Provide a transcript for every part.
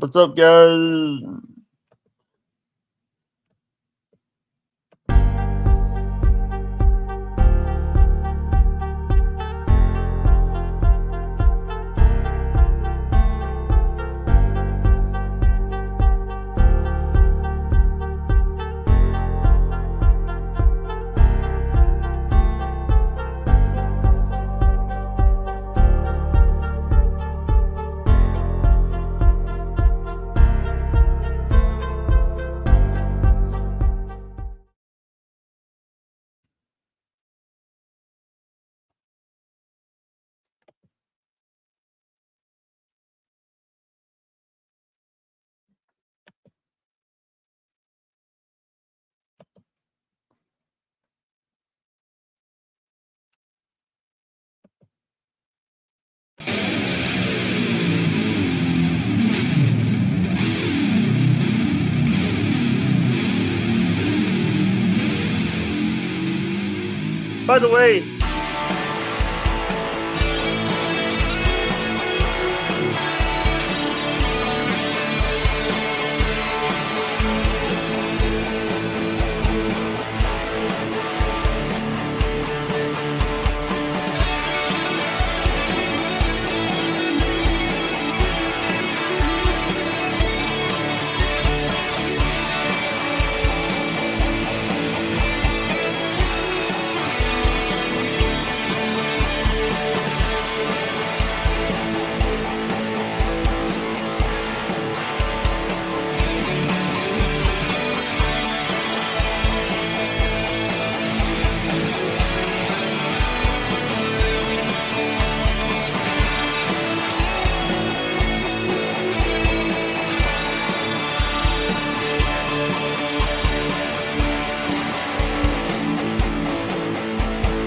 What's up, guys? By the way,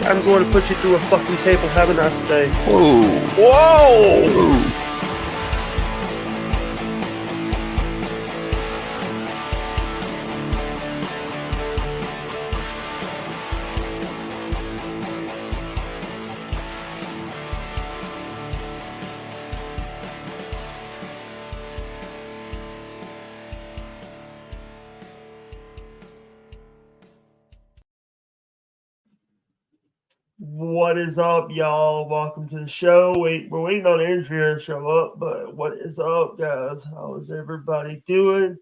I'm going to put you through a fucking table. Have a nice day. Whoa. Whoa! What is up, y'all? Welcome to the show. We're waiting on Andrea to show up, but what is up, guys? How is everybody doing?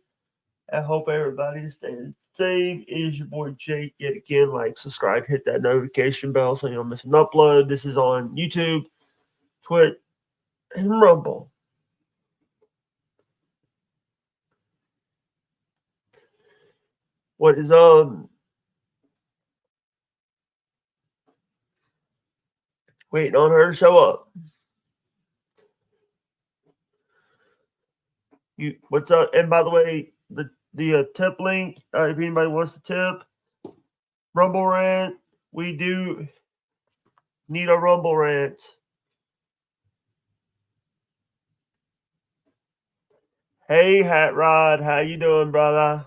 I hope everybody's staying safe. It is your boy Jake yet again. Like, subscribe, hit that notification bell so you don't miss an upload. This is on YouTube, Twitch, and Rumble. What is waiting on her to show up. What's up? And by the way, the tip link, if anybody wants to tip, Rumble Rant, we do need a Rumble Rant. Hey, Hat Rod, how you doing, brother?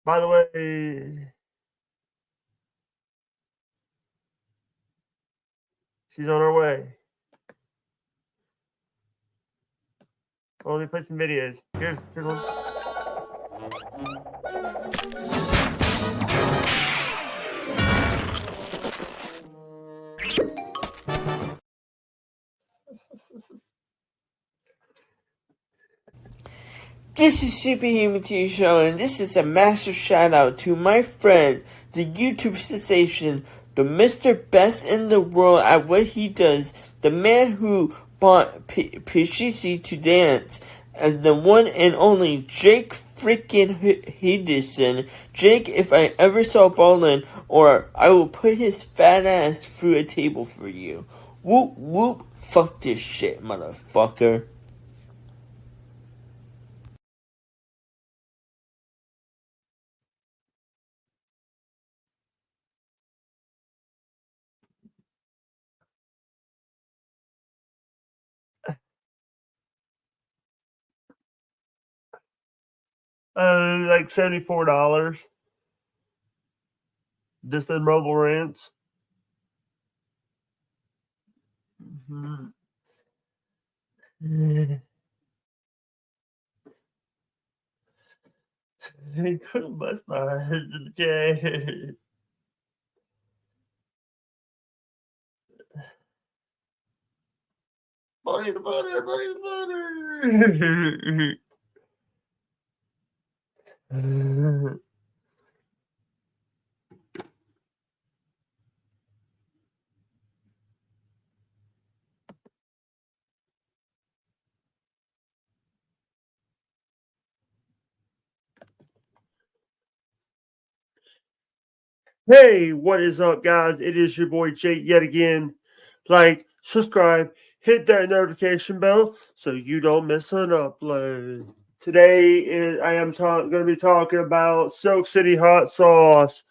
By the way, she's on her way. Let me play some videos. Here's one. This is Superhuman TV Show, and this is a massive shout out to my friend, the YouTube sensation, the Mr. Best in the world at what he does, the man who bought Pichichi to dance, and the one and only Jake freaking Henderson. Jake, if I ever saw ballin', or I will put his fat ass through a table for you. Whoop whoop, fuck this shit, motherfucker. Like $74. Just in Rumble Rants. Mm-hmm. He couldn't bust my head in the chair. Money the butter, money the butter. Hey, what is up, guys? It is your boy Jake yet again. Like, subscribe, hit that notification bell so you don't miss an upload. Today, I am going to be talking about Silk City hot sauce.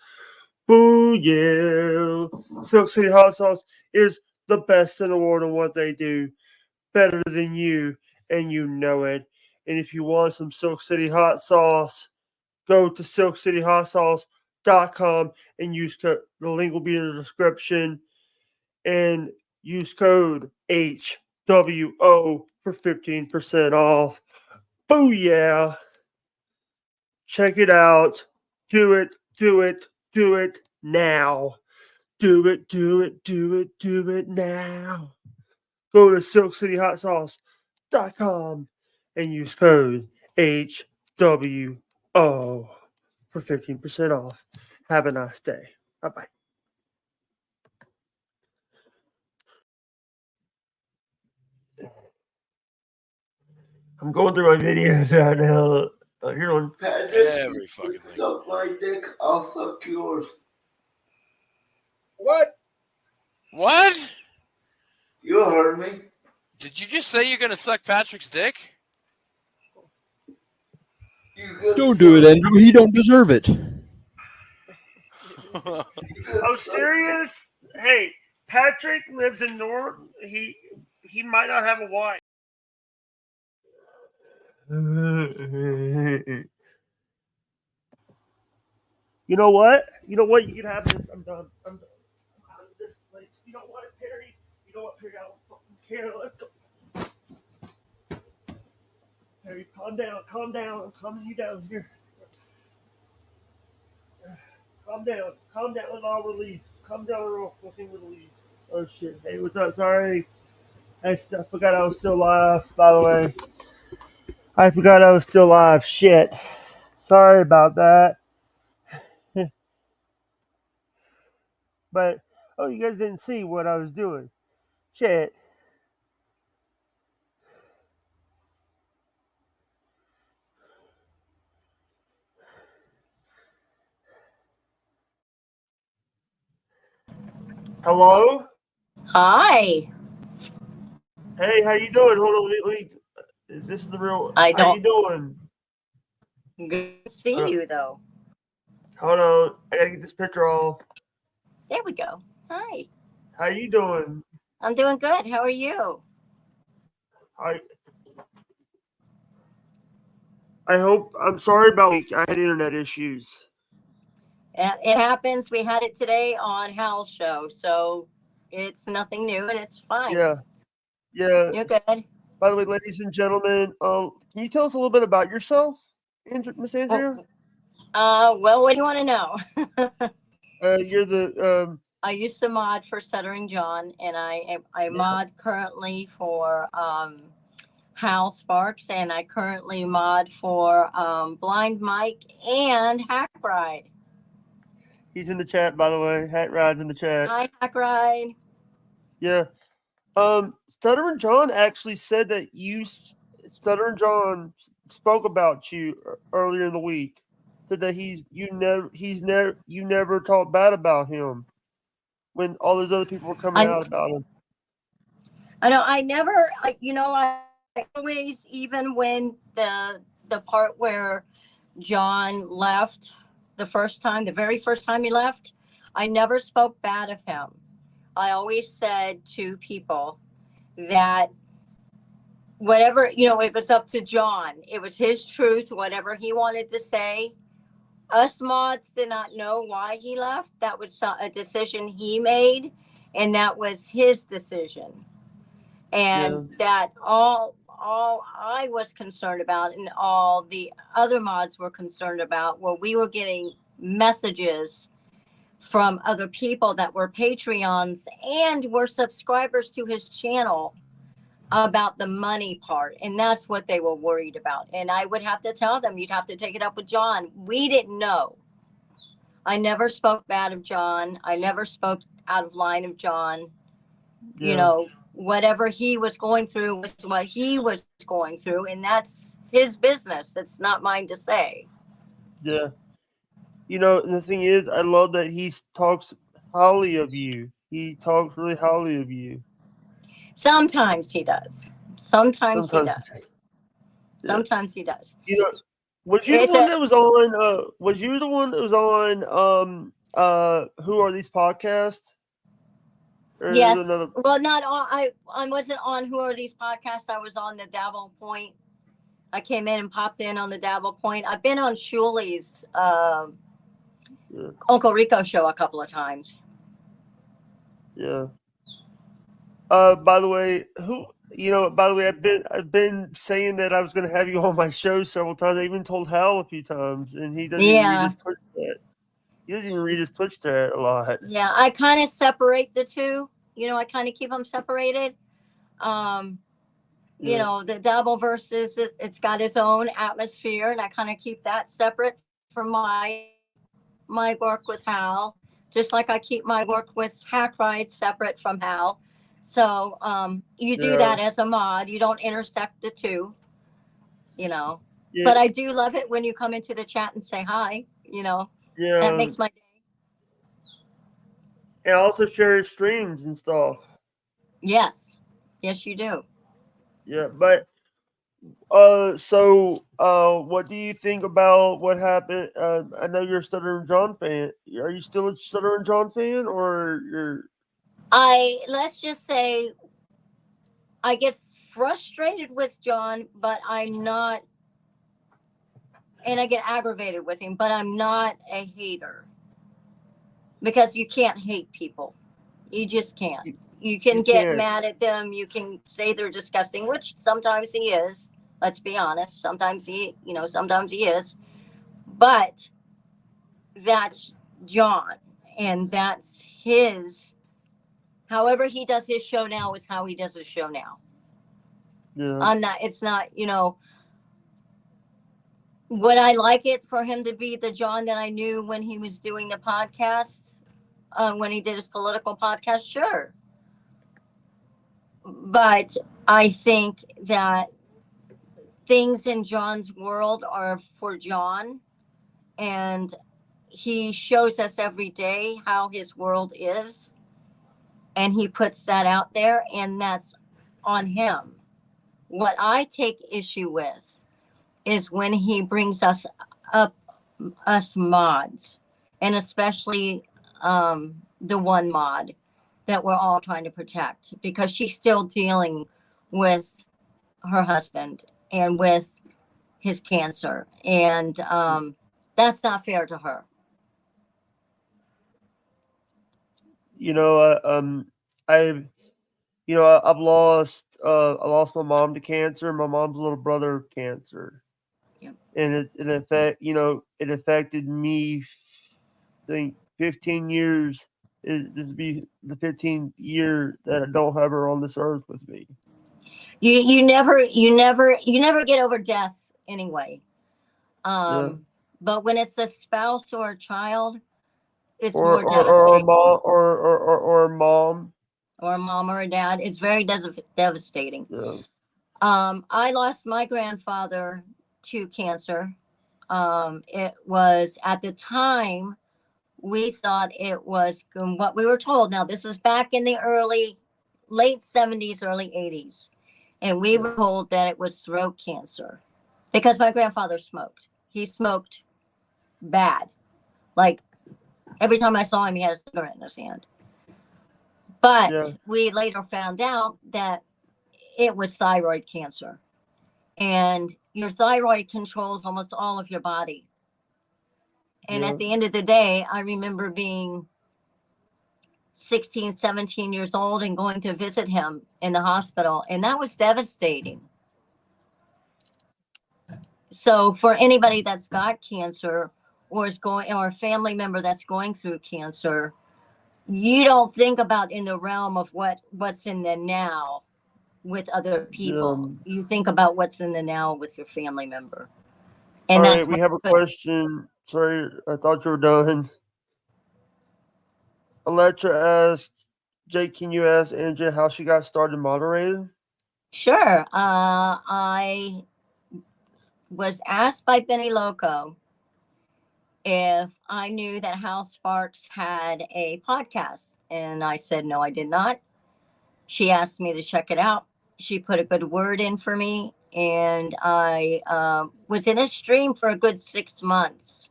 Boo yeah! Silk City hot sauce is the best in the world on what they do, better than you, and you know it. And if you want some Silk City hot sauce, go to silkcityhotsauce.com and use the link will be in the description and use code HWO for 15% off. Booyah! Check it out. Do it, do it, do it now. Do it, do it, do it, do it now. Go to silkcityhotsauce.com and use code HWO for 15% off. Have a nice day. Bye bye. I'm going through my videos right now. Here on Patrick, Every fucking you thing. suck my dick, I'll suck yours. What? What? You heard me. Did you just say you're gonna suck Patrick's dick? Don't do it, Andrew. He don't deserve it. Oh, serious? Hey, Patrick lives in North. He might not have a wife. You know what? You know what? You can have this. I'm done. I'm done. I'm out of this place. You know what, Perry? You know what, Perry? I don't fucking care. Let's go. Perry, calm down. Calm down. I'm calming you down here. Calm down. Calm down and I'll release. Calm down and I'll fucking release. Oh shit. Hey, what's up? Sorry. I forgot I was still live, by the way. I forgot I was still live. Shit. Sorry about that. But, oh, you guys didn't see what I was doing. Shit. Hello? Hi. Hey, how you doing? Hold on, let me this is the real. How you doing? Good to see you, though. Hold on, I gotta get this picture off. There we go. Hi. How you doing? I'm doing good. How are you? I hope. I'm sorry about. I had internet issues. It happens. We had it today on Hal's show, so it's nothing new and it's fine. Yeah. You're good. By the way, ladies and gentlemen, can you tell us a little bit about yourself, Miss Andrea? Well, what do you want to know? You're the. I used to mod for Stuttering John, and I mod currently for Hal Sparks, and I currently mod for Blind Mike and Hack Ride. He's in the chat, by the way. Hat Ride's in the chat. Hi, Hack Ride. Yeah. Stuttering John actually said that Stuttering John spoke about you earlier in the week. Said that you never talked bad about him when all those other people were coming out about him. I know. I always, even when the part where John left the very first time he left, I never spoke bad of him. I always said to people that whatever, it was up to John. It was his truth, whatever he wanted to say. Us mods did not know why he left. That was a decision he made, and that was his decision. and that all I was concerned about and all the other mods were concerned about were we were getting messages from other people that were Patreons and were subscribers to his channel about the money part. And that's what they were worried about. And I would have to tell them, you'd have to take it up with John. We didn't know. I never spoke bad of John. I never spoke out of line of John. Yeah. You know, whatever he was going through was what he was going through. And that's his business. It's not mine to say. Yeah. You know, the thing is, I love that he talks highly of you. He talks really highly of you. Sometimes he does. Sometimes he does. Yeah. Sometimes he does. You know, was you the one that was on? Was you the one that was on? Who are these podcasts? Or Yes. another... Well, not all. I wasn't on Who Are These Podcasts. I was on the Dabble Point. I came in and popped in on the Dabble Point. I've been on Shuli's Uncle Rico show a couple of times. Yeah. By the way, I've been saying that I was going to have you on my show several times. I even told Hal a few times, and he doesn't even read his Twitch chat. He doesn't even read his Twitch chat a lot. Yeah, I kind of separate the two. You know, I kind of keep them separated. You know, the Dabble versus it's got its own atmosphere, and I kind of keep that separate from my work with Hal, just like I keep my work with Hack Ride separate from Hal. So you do that as a mod. You don't intersect the two, you know. Yeah. But I do love it when you come into the chat and say hi, you know. Yeah. That makes my day. And also share his streams and stuff. Yes. Yes, you do. Yeah, but what do you think about what happened? I know you're a Stuttering John fan. Are you still a Stuttering John fan, or you're? Let's just say I get frustrated with John, but I'm not, and I get aggravated with him, but I'm not a hater, because you can't hate people. You just can't. You can get mad at them. You can say they're disgusting, which sometimes he is. Let's be honest. Sometimes he is. But that's John, and that's his. However he does his show now is how he does his show now. Yeah. It's not, you know, would I like it for him to be the John that I knew when he was doing the podcast, when he did his political podcast? Sure. But I think that things in John's world are for John, and he shows us every day how his world is, and he puts that out there, and that's on him. What I take issue with is when he brings us up, us mods, and especially the one mod that we're all trying to protect, because she's still dealing with her husband and with his cancer, and that's not fair to her. You know, I lost my mom to cancer. My mom's little brother cancer. Yep. And it affected me. I think 15 years. This will be the 15th year that I don't have her on this earth with me. You never get over death anyway. But when it's a spouse or a child, it's more devastating. Or a mom. Or a mom or a dad. It's very devastating. Yeah. I lost my grandfather to cancer. It was, at the time, we thought it was what we were told. Now, this is back in the late 70s, early 80s. And we were told that it was throat cancer, because my grandfather smoked. He smoked bad. Like, every time I saw him, he had a cigarette in his hand. But we later found out that it was thyroid cancer. And your thyroid controls almost all of your body. And at the end of the day, I remember being 16, 17 years old and going to visit him in the hospital. And that was devastating. So for anybody that's got cancer or is going, or a family member that's going through cancer, you don't think about in the realm of what's in the now with other people. You think about what's in the now with your family member. And All that's right, we have a question. Sorry, I thought you were done. Electra asked, Jake, can you ask Andrea how she got started moderating? Sure. I was asked by Benny Loco if I knew that Hal Sparks had a podcast. And I said, no, I did not. She asked me to check it out. She put a good word in for me. And I was in a stream for a good 6 months.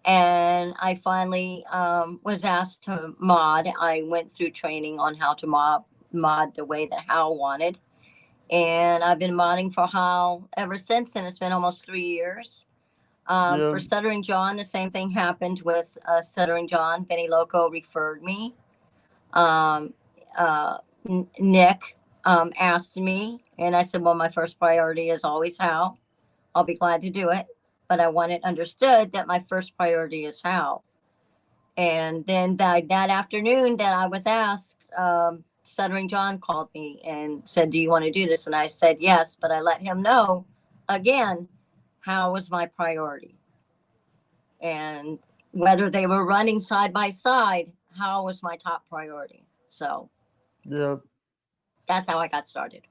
And I finally was asked to mod. I went through training on how to mod the way that Hal wanted. And I've been modding for Hal ever since. And it's been almost 3 years. For Stuttering John, the same thing happened with Stuttering John. Benny Loco referred me. Nick asked me, and I said, well, my first priority is always Hal. I'll be glad to do it. But I want it understood that my first priority is Hal. And then that afternoon that I was asked, Stuttering John called me and said, do you want to do this? And I said, yes, but I let him know, again, Hal was my priority. And whether they were running side by side, Hal was my top priority. So that's how I got started.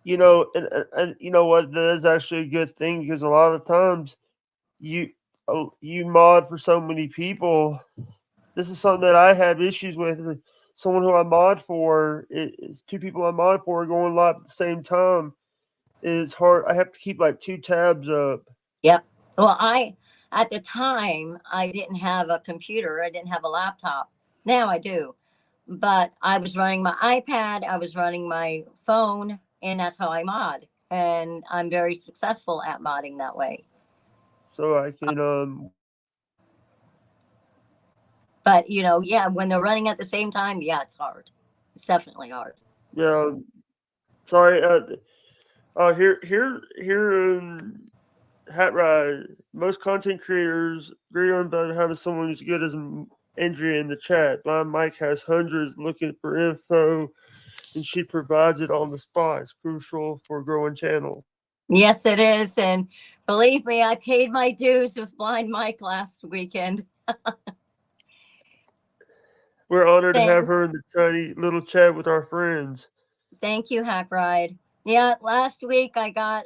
You know, and you know what? That is actually a good thing because a lot of times you mod for so many people. This is something that I have issues with. Someone who I mod for is two people I mod for going live at the same time. It's hard. I have to keep like 2 tabs up. Yep. Well, at the time, I didn't have a computer. I didn't have a laptop. Now I do. But I was running my iPad. I was running my phone. And that's how I mod. And I'm very successful at modding that way. So I can But, you know, yeah, when they're running at the same time, yeah, it's hard. It's definitely hard. Yeah. Sorry. Here in Hat Ride, most content creators agree on about having someone as good as Andrea in the chat. Blind Mike has hundreds looking for info, and she provides it on the spot. It's crucial for a growing channel. Yes, it is. And believe me, I paid my dues with Blind Mike last weekend. We're honored to have her in the tiny little chat with our friends. Thank you, Hack Ride. Yeah, last week I got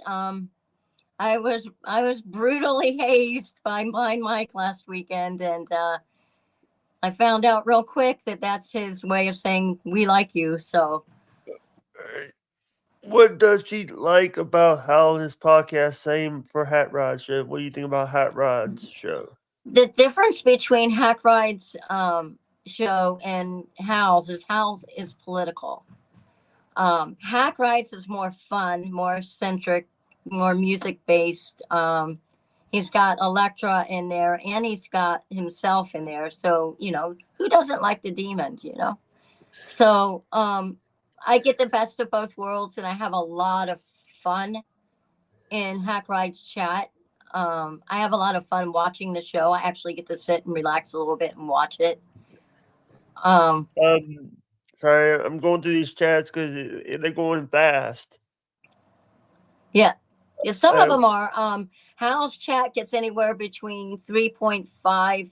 I was brutally hazed by Blind Mike last weekend, and I found out real quick that that's his way of saying we like you. So what does she like about Hal and his podcast? Same for Hat Ride show. What do you think about Hat Ride's show? The difference between Hack Ride's show and Hal's is political. Hack Ride's is more fun, more eccentric, more music based. He's got Electra in there, and he's got himself in there. So, you know, who doesn't like the demon, you know? So I get the best of both worlds, and I have a lot of fun in Hack Ride's chat. I have a lot of fun watching the show. I actually get to sit and relax a little bit and watch it. Sorry, I'm going through these chats because they're going fast. Yeah, some of them are. Hal's chat gets anywhere between 3.5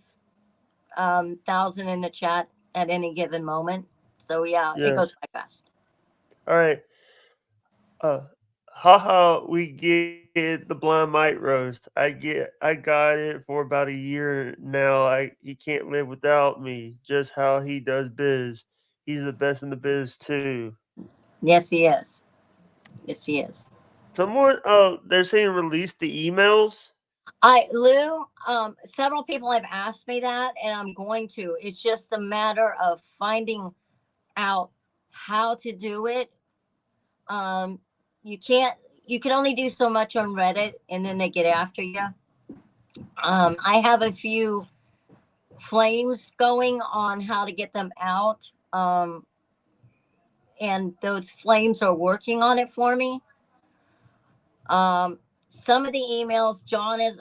thousand in the chat at any given moment. So yeah, it goes quite fast. All right. Haha, we get the Blind Mike roast. I got it for about a year now. He can't live without me. Just how he does biz. He's the best in the biz too. Yes, he is. Yes, he is. Someone they're saying release the emails. Lou, several people have asked me that, and I'm going to. It's just a matter of finding out how to do it. You can only do so much on Reddit, and then they get after you. I have a few flames going on how to get them out. and those flames are working on it for me. Some of the emails,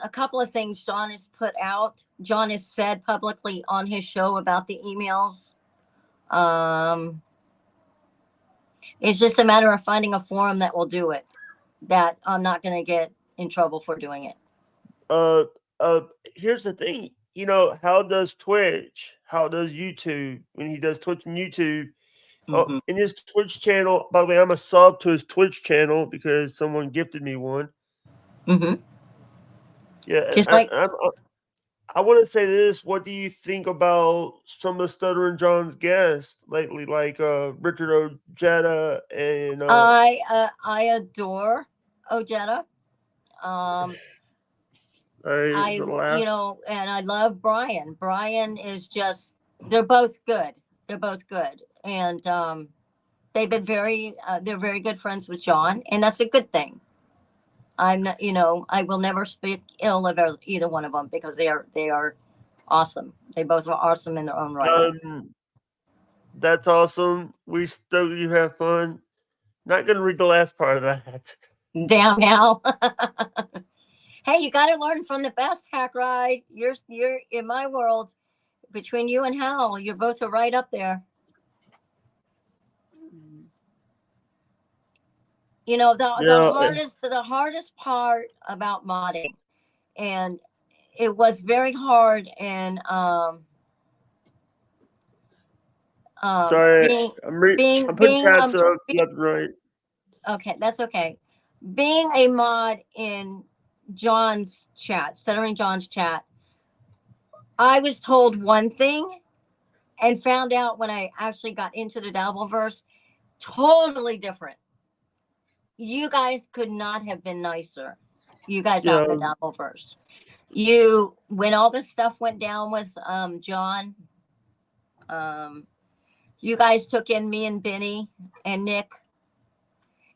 a couple of things John has put out. John has said publicly on his show about the emails. It's just a matter of finding a forum that will do it, that I'm not going to get in trouble for doing it. Here's the thing. You know, how does Twitch, how does YouTube, when he does Twitch and YouTube, Mhm. in his Twitch channel, by the way, I'm a sub to his Twitch channel because someone gifted me one. Mhm. Yeah, Just like I want to say this. What do you think about some of Stuttering John's guests lately, like Richard Ojeda and I adore Ojeda. the last? And I love Brian. Brian is just, they're both good. They're both good. And they've been they're very good friends with John, and that's a good thing. I'm not, I will never speak ill of either one of them because they are awesome. They both are awesome in their own right. That's awesome. We still you have fun. Not gonna read the last part of that. Damn Hal. Hey, you got to learn from the best, Hack Ride. You're in my world. Between you and Hal, you're both right up there. You know, the hardest part about modding, and it was very hard. And sorry, I'm putting chats up left and right. Okay, that's okay. Being a mod in John's chat, Stuttering John's chat, I was told one thing and found out when I actually got into the Dabbleverse, totally different. You guys could not have been nicer. You guys out in the Dabbleverse. When all this stuff went down with John, you guys took in me and Benny and Nick,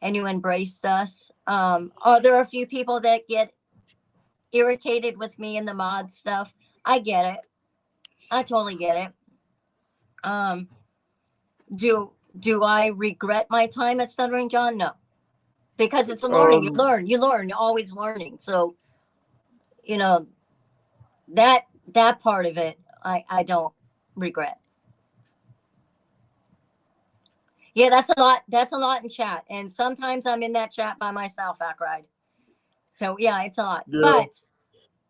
and you embraced us. Are there a few people that get irritated with me and the mod stuff? I get it. I totally get it. Do I regret my time at Stuttering John? No, because it's a learning. You learn. You're always learning. So, that part of it, I don't regret. Yeah, that's a lot. That's a lot in chat, and sometimes I'm in that chat by myself, Ackride. So yeah, it's a lot. Yeah. But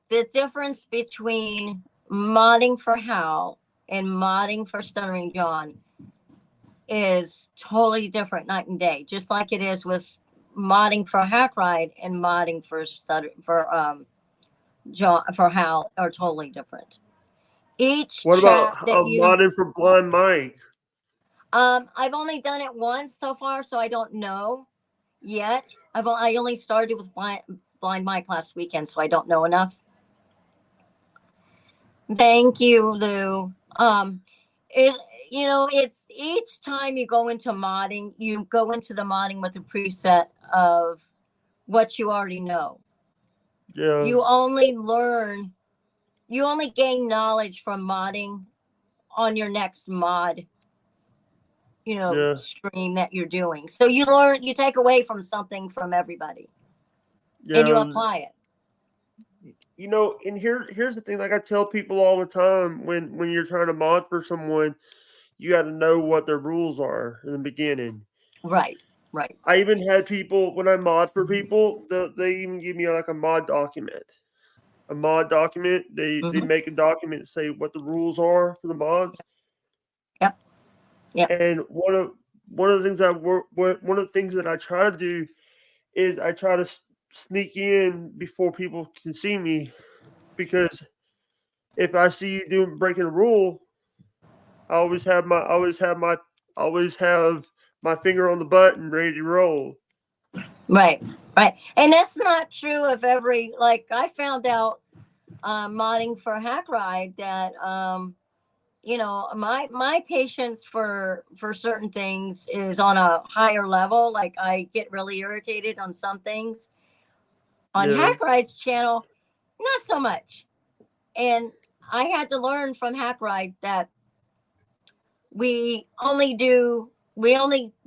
the difference between modding for Hal and modding for Stuttering John is totally different, night and day. Just like it is with modding for Hackride and modding for John for Hal are totally different. What about modding for Blind Mike? I've only done it once so far, so I don't know yet. I only started with Blind Mike last weekend, so I don't know enough. Thank you, Lou. It's each time you go into modding, you go into the modding with a preset of what you already know. Yeah. You only gain knowledge from modding on your next mod, stream that you're doing. So you take away from something from everybody, and you apply it. And here's the thing. Like I tell people all the time, when you're trying to mod for someone, you got to know what their rules are in the beginning. Right. I even had people, when I mod for people, they even give me like a mod document. They make a document to say what the rules are for the mods. Yep. And one of the things that I try to do is I try to sneak in before people can see me, because if I see you breaking a rule, I always have my finger on the button ready to roll. Right. And that's not true of every, like I found out modding for Hackride that my patience for certain things is on a higher level. Like I get really irritated on some things. On Hackride's channel, not so much. And I had to learn from Hackride that we only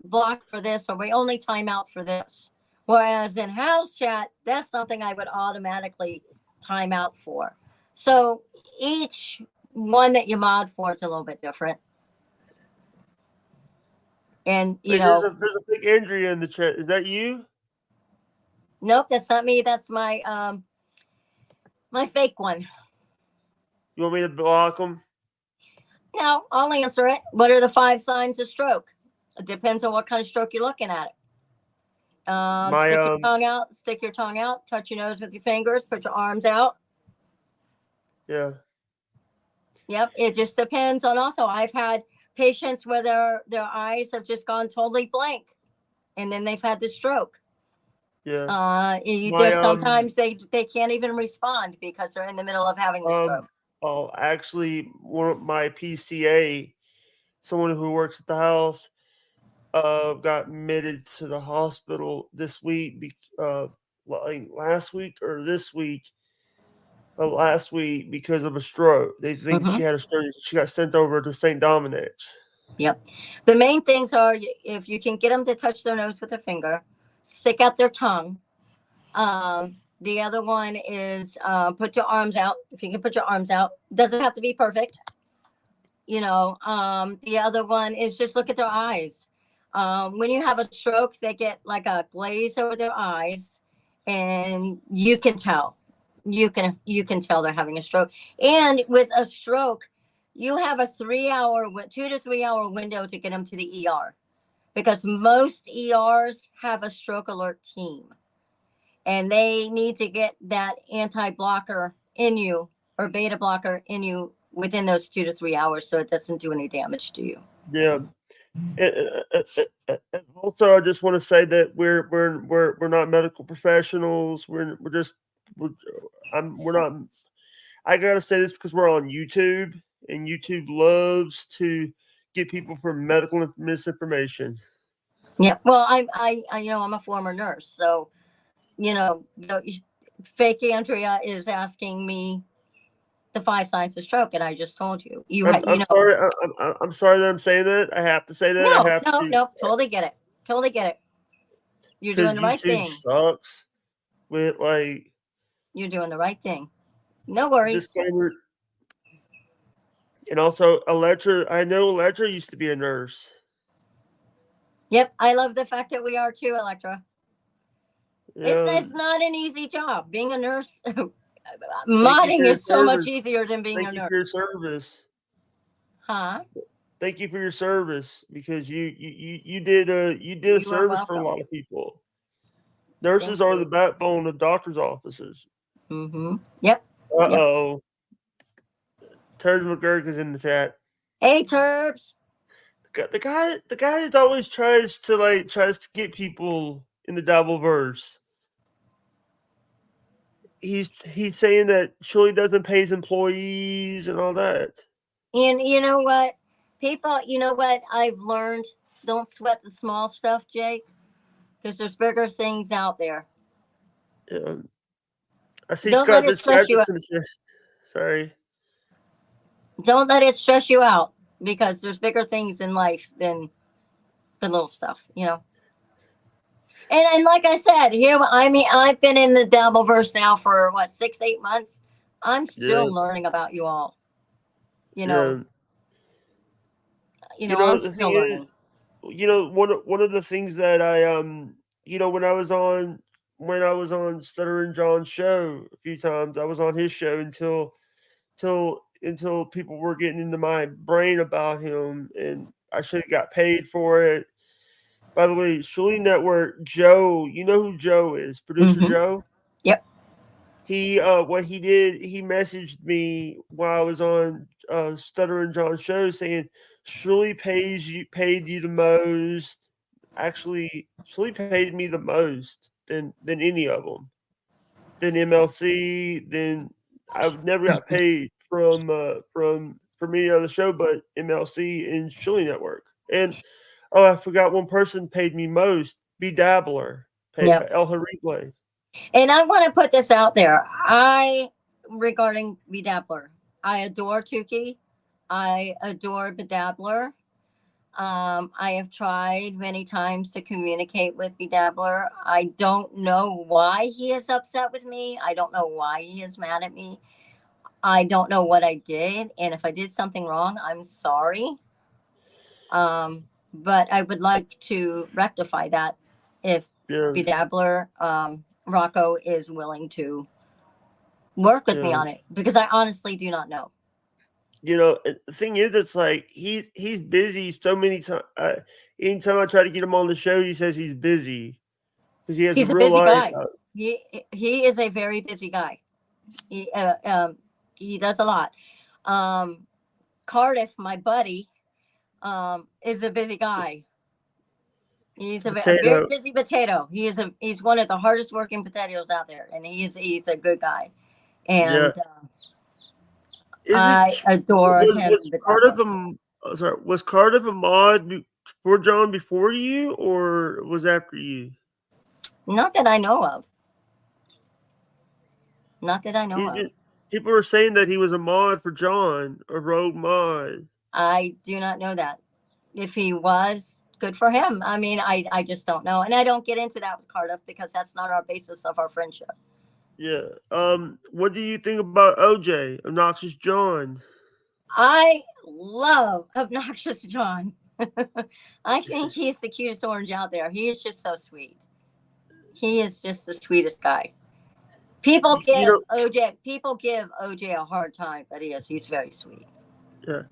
block for this, or we only time out for this. Whereas in house chat, that's something I would automatically time out for. So each one that you mod for is a little bit different. And Hey, there's a big Andrea in the chat. Is that you? nope, that's not me. That's my my fake one. You want me to block them? No, I'll answer it. What are the 5 signs of stroke? It depends on what kind of stroke you're looking at. Stick your tongue out. Stick your tongue out. Touch your nose with your fingers. Put your arms out. Yeah. Yep. It just depends on. Also, I've had patients where their eyes have just gone totally blank, and then they've had the stroke. Yeah. Sometimes they can't even respond because they're in the middle of having the stroke. Oh, actually, one of my PCA, someone who works at the house, got admitted to the hospital this week, like last week or this week, last week because of a stroke. They think she had a stroke. She got sent over to St. Dominic's. Yep. The main things are if you can get them to touch their nose with a finger, stick out their tongue. The other one is put your arms out. If you can put your arms out, doesn't have to be perfect. The other one is just look at their eyes. When you have a stroke, they get like a glaze over their eyes, and you can tell. You can tell they're having a stroke. And with a stroke, you have a 2 to 3 hour window to get them to the ER, because most ERs have a stroke alert team. And they need to get that anti-blocker in you or beta blocker in you within those 2 to 3 hours, so it doesn't do any damage to you. Yeah. And also, I just want to say that we're not medical professionals. We're not. I gotta say this because we're on YouTube, and YouTube loves to get people for medical misinformation. Yeah. Well, I'm a former nurse, so. Fake Andrea is asking me the 5 signs of stroke, and I just told you. I'm sorry. I'm sorry that I'm saying that. I have to say that. No. Totally get it. You're doing the right thing. Sucks. With like. You're doing the right thing. No worries. Disclaimer. And also, Electra. I know Electra used to be a nurse. Yep, I love the fact that we are too, Electra. Yeah. It's not an easy job. Being a nurse, modding is so much easier than being a nurse. Thank you for your service. Huh? Thank you for your service, because you did a service for a lot of people. Nurses are the backbone of doctors' offices. Mm-hmm. Yep. Uh-oh. Turbs McGurk is in the chat. Hey, Turbs. The guy that always tries to get people in the Dabbleverse. He's saying that Shirley doesn't pay his employees and all that. And you know what? People, I've learned, don't sweat the small stuff, Jake, because there's bigger things out there. Yeah. I see Don't Scott let it stress you out. Sorry. Don't let it stress you out, because there's bigger things in life than the little stuff, And like I said, I've been in the Dabbleverse now for 6-8 months. I'm still learning about you all. I'm still learning. One of the things that I when I was on Stuttering John's show a few times, I was on his show until people were getting into my brain about him, and I should have got paid for it. By the way, Shirley Network, Joe, you know who Joe is? Producer Joe? Yep. What he did, he messaged me while I was on Stuttering John's show saying, Shirley paid you the most. Actually, Shirley paid me the most than any of them. Than MLC, then I've never got paid from any other show but MLC and Shirley Network. And I forgot one person paid me most. B Dabbler paid El Harible. And I want to put this out there. Regarding B Dabbler, I adore Tukey. I adore B Dabbler. I have tried many times to communicate with Bedabbler. I don't know why he is upset with me. I don't know why he is mad at me. I don't know what I did. And if I did something wrong, I'm sorry. But I would like to rectify that if Yeah, Bedabbler, Rocco is willing to work with me yeah. on it, because I honestly do not know. You know, the thing is, it's like he's busy so many times. Anytime I try to get him on the show, he says he's busy because he has a He's a real busy life. guy. He is a very busy guy. He does a lot. Cardiff, my buddy, is a busy guy. He's a very Potato. busy potato. He's one of the hardest working potatoes out there, and he's a good guy. And Yeah. I adore him. Was Cardiff was Cardiff a mod for John before you, or was after you? Not that I know of. Not that I know of. People were saying that he was a mod for John, a rogue mod. I do not know that. If he was, good for him. I mean, I just don't know. And I don't get into that with Cardiff because that's not our basis of our friendship. Yeah. What do you think about OJ, Obnoxious John? I love Obnoxious John. I think he's the cutest orange out there. He is just so sweet. He is just the sweetest guy. People give OJ a hard time, but he's very sweet. Yeah.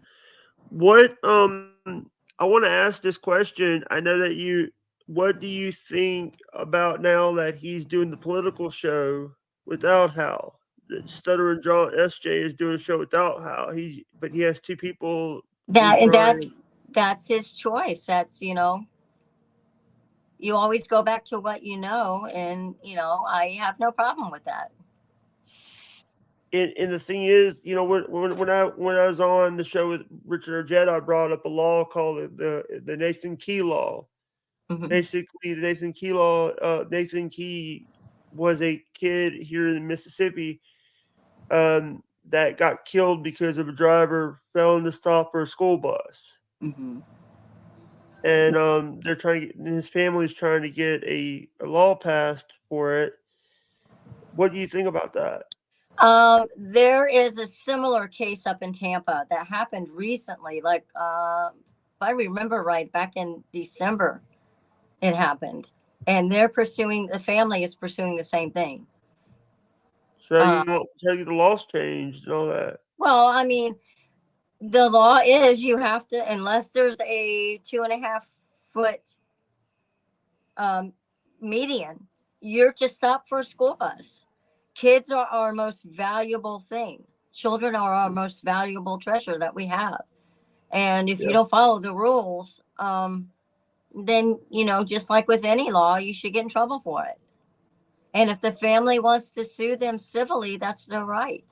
What I want to ask this question. I know that what do you think about now that he's doing the political show without Hal? That Stuttering John SJ is doing a show without Hal. But he has two people. That's his choice. That's, you always go back to what you know, and I have no problem with that. And the thing is, when I was on the show with Richard Arjetta, I brought up a law called the Nathan Key law. Mm-hmm. Basically, the Nathan Key law. Nathan Key was a kid here in Mississippi that got killed because of a driver failing to stop for a school bus. Mm-hmm. And his family's trying to get a law passed for it. What do you think about that? There is a similar case up in Tampa that happened recently. Like, if I remember right, back in December, it happened, and the family is pursuing the same thing. So you get the laws changed and all that. Well, I mean, the law is you have to, unless there's a 2.5 foot median, you're to stop for a school bus. Kids are our most valuable thing. Children are our most valuable treasure that we have. And if you don't follow the rules, then, just like with any law, you should get in trouble for it. And if the family wants to sue them civilly, that's their right.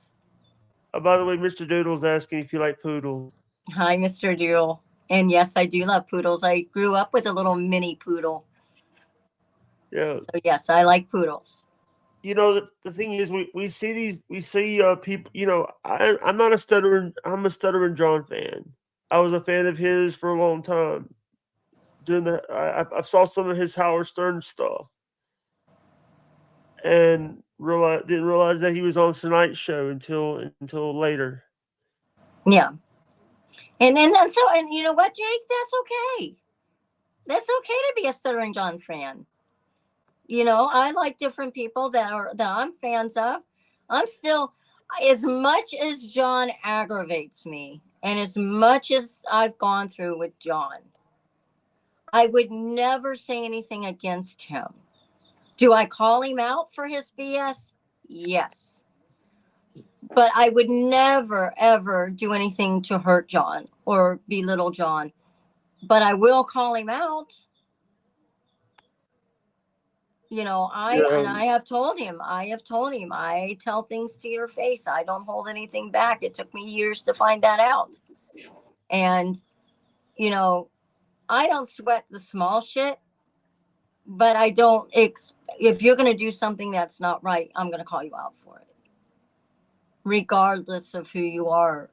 By the way, Mr. Doodle's asking if you like poodles. Hi, Mr. Doodle. And yes, I do love poodles. I grew up with a little mini poodle. Yeah. So yes, I like poodles. The thing is, we see people. I'm not a Stuttering. I'm a Stuttering John fan. I was a fan of his for a long time. I saw some of his Howard Stern stuff, and didn't realize that he was on tonight's show until later. Yeah, and you know what, Jake? That's okay. That's okay to be a Stuttering John fan. I like different people that I'm fans of. I'm still, as much as John aggravates me, and as much as I've gone through with John, I would never say anything against him. Do I call him out for his BS? Yes. But I would never, ever do anything to hurt John or belittle John. But I will call him out. I have told him, I tell things to your face. I don't hold anything back. It took me years to find that out. And, I don't sweat the small shit, but I don't, if you're going to do something that's not right, I'm going to call you out for it. Regardless of who you are,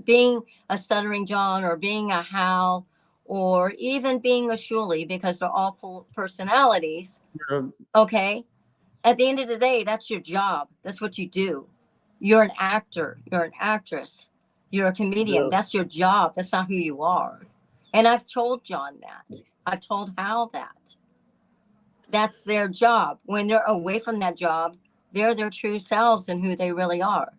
being a Stuttering John or being a Hal or even being a Shuli, because they're all personalities. Okay. At the end of the day, that's your job. That's what you do. You're an actor. You're an actress. You're a comedian. Yeah. That's your job. That's not who you are. And I've told John that. I've told Hal that. That's their job. When they're away from that job, they're their true selves and who they really are.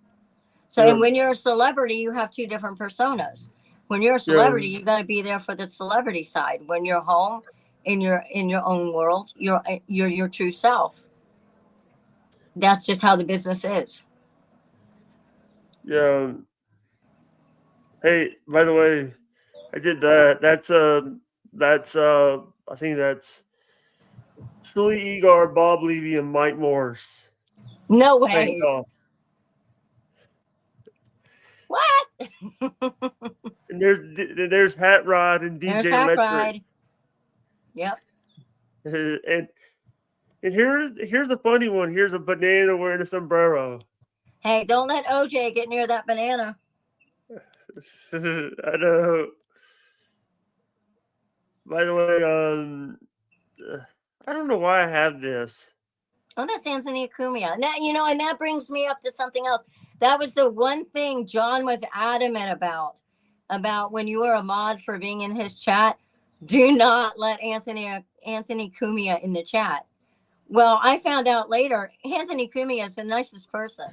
So, Yeah. and when you're a celebrity, you have two different personas. When you're a celebrity, you got to be there for the celebrity side. When you're home in your own world, you're your true self. That's just how the business is. Yeah. Hey, by the way, I did that. That's I think that's Shuli Egar, Bob Levy, and Mike Morse. No Thank way. y'all. What? And there's Hat Rod and DJ There's Hack Electric. Ride. Yep. And here's a funny one. Here's a banana wearing a sombrero. Hey, don't let OJ get near that banana. I know. By the way, I don't know why I have this. Oh, that's Anthony Acumia. And that, and that brings me up to something else. That was the one thing John was adamant about when you were a mod for being in his chat. Do not let Anthony Cumia in the chat. Well, I found out later, Anthony Cumia is the nicest person.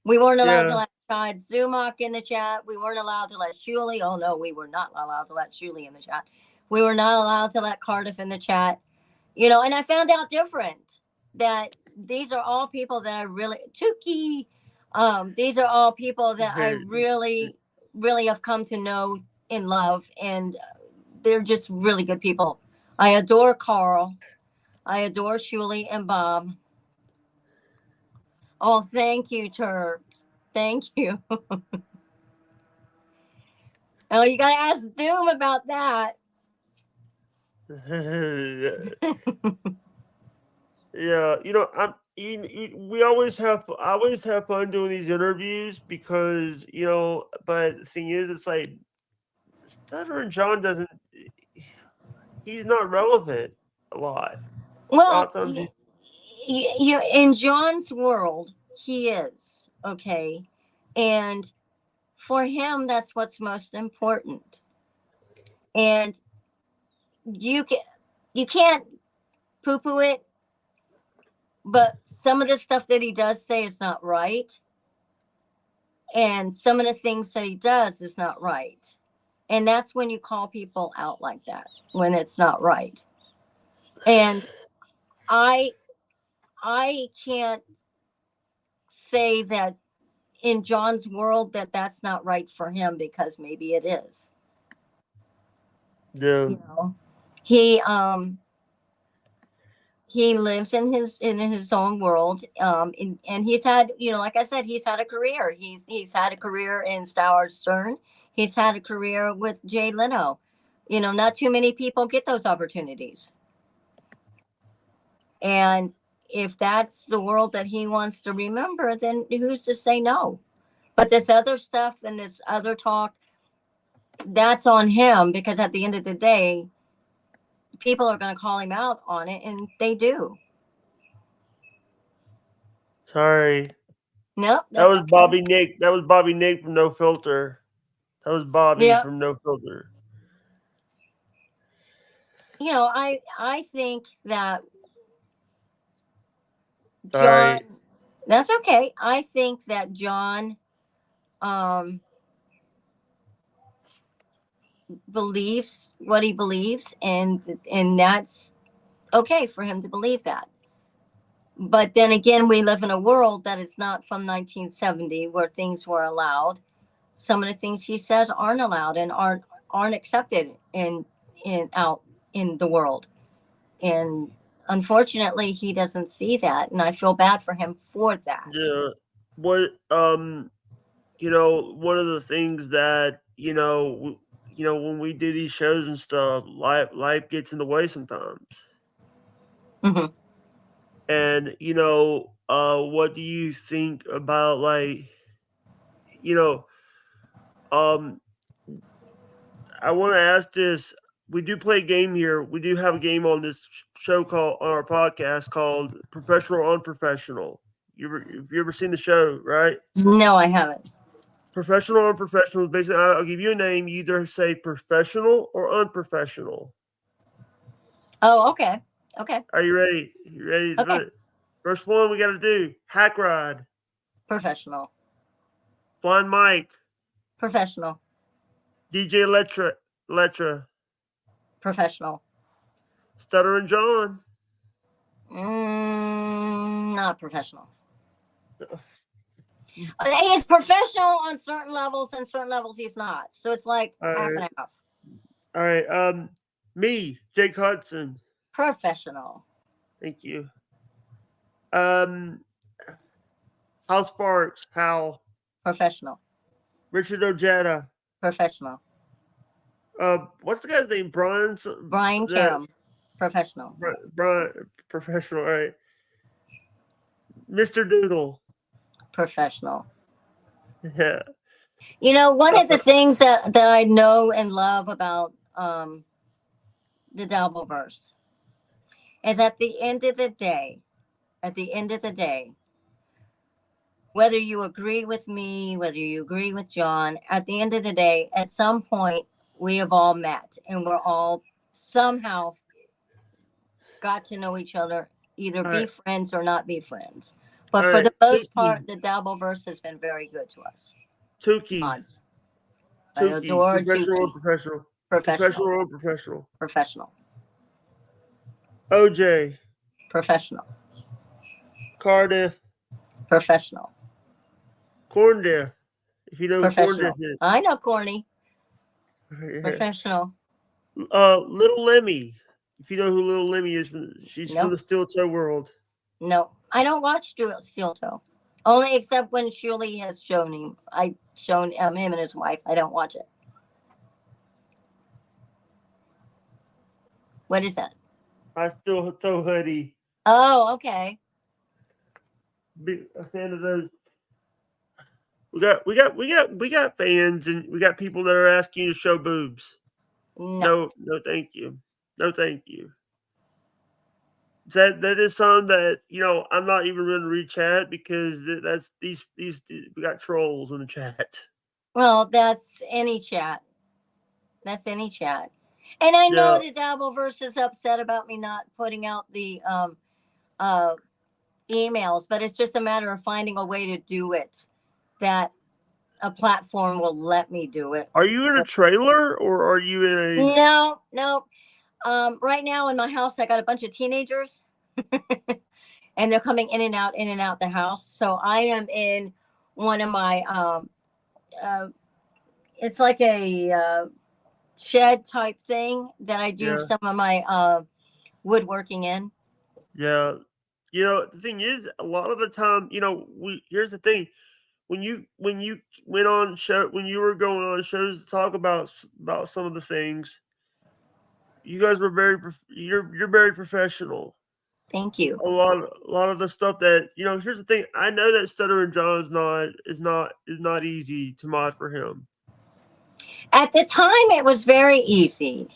We weren't allowed to let Todd Zumach in the chat. We weren't allowed to let Shuli. Oh, no, we were not allowed to let Shuli in the chat. We were not allowed to let Cardiff in the chat. And I found out different, that these are all people that I really, Tuki, these are all people that I really, really have come to know and love. And they're just really good people. I adore Carl. I adore Shuli and Bob. Oh, thank you, Turk. Thank you. Oh, you got to ask Doom about that. Yeah, we always have fun doing these interviews because but the thing is, it's like Stuttering John he's not relevant a lot. Well, in John's world, he is, okay, and for him, that's what's most important. And you can't poo-poo it, but some of the stuff that he does say is not right, and some of the things that he does is not right. And that's when you call people out like that, when it's not right. And I can't say that in John's world that's not right for him, because maybe it is. Yeah. He lives in his own world, and he's had, like I said, he's had a career. He's had a career in Howard Stern. He's had a career with Jay Leno. Not too many people get those opportunities. And if that's the world that he wants to remember, then who's to say no? But this other stuff and this other talk, that's on him, because at the end of the day, people are going to call him out on it, and they do. Sorry. Nope. That was okay. Bobby Nick. That was Bobby Nick from No Filter. That was Bobby from No Filter. I think that Sorry. John, that's okay. I think that John believes what he believes, and that's okay for him to believe that. But then again, we live in a world that is not from 1970, where things were allowed. Some of the things he says aren't allowed and aren't accepted out in the world. And unfortunately, he doesn't see that, and I feel bad for him for that. Yeah. What one of the things that when we do these shows and stuff, life gets in the way sometimes. Mm-hmm. And what do you think about, like, I want to ask this. we do play a game here. We do have a game on this show on our podcast called Professional Unprofessional. Have you ever seen the show, right? No, I haven't. Professional Unprofessional. Basically, I'll give you a name. You either say professional or unprofessional. Oh, okay. Okay. Are you ready? You ready? Okay. First one we got to do. Hack Ride. Professional. Blind Mike. Professional. DJ Letra. Professional. Stuttering John. Not professional. He is professional on certain levels, and certain levels he's not. So it's like half and half. All right. Me, Jake Hudson. Professional. Thank you. Hal Sparks. Hal. Professional. Richard Ojeda. Professional. What's the guy's name? Brian Kim. Professional. Brian. Professional. All right. Mr. Doodle. Professional. Yeah. You know, one of the things that I know and love about the Dabbleverse is at the end of the day, whether you agree with me, whether you agree with John, at the end of the day, at some point, we have all met and we're all somehow got to know each other, either be friends or not be friends. But for the most part, the Dabbleverse has been very good to us. Tukey. I adore Professional or Tukey. professional? Professional. Professional or professional? Professional. OJ. Professional. Cardiff. Professional. Corndiff. If you know who Professional. Corndiff is. I know Corny. Professional. Little Lemmy. If you know who Little Lemmy is, she's from the Steel Toe world. No, I don't watch Steel Toe. Only except when Shirley has shown him. I've shown him and his wife. I don't watch it. What is that? I Steel Toe hoodie. Oh, okay. Big a fan of those. We got fans and we got people that are asking you to show boobs. No, thank you. No, thank you. That is something that, you know, I'm not even going to read chat because that's these we got trolls in the chat. Well, that's any chat. That's any chat. And I know the Dabbleverse is upset about me not putting out the emails, but it's just a matter of finding a way to do it that a platform will let me do it. Are you in a trailer or are you in a... No. Right now in my house, I got a bunch of teenagers and they're coming in and out the house. So I am in one of my, it's like a shed type thing that I do some of my woodworking in. Yeah. You know, the thing is, a lot of the time, you know, here's the thing. When you went on when you were going on shows to talk about some of the things, you guys were you're very professional. Thank you. A lot of the stuff that, you know, here's the thing. I know that Stuttering John is not easy to mod for him. At the time, it was very easy.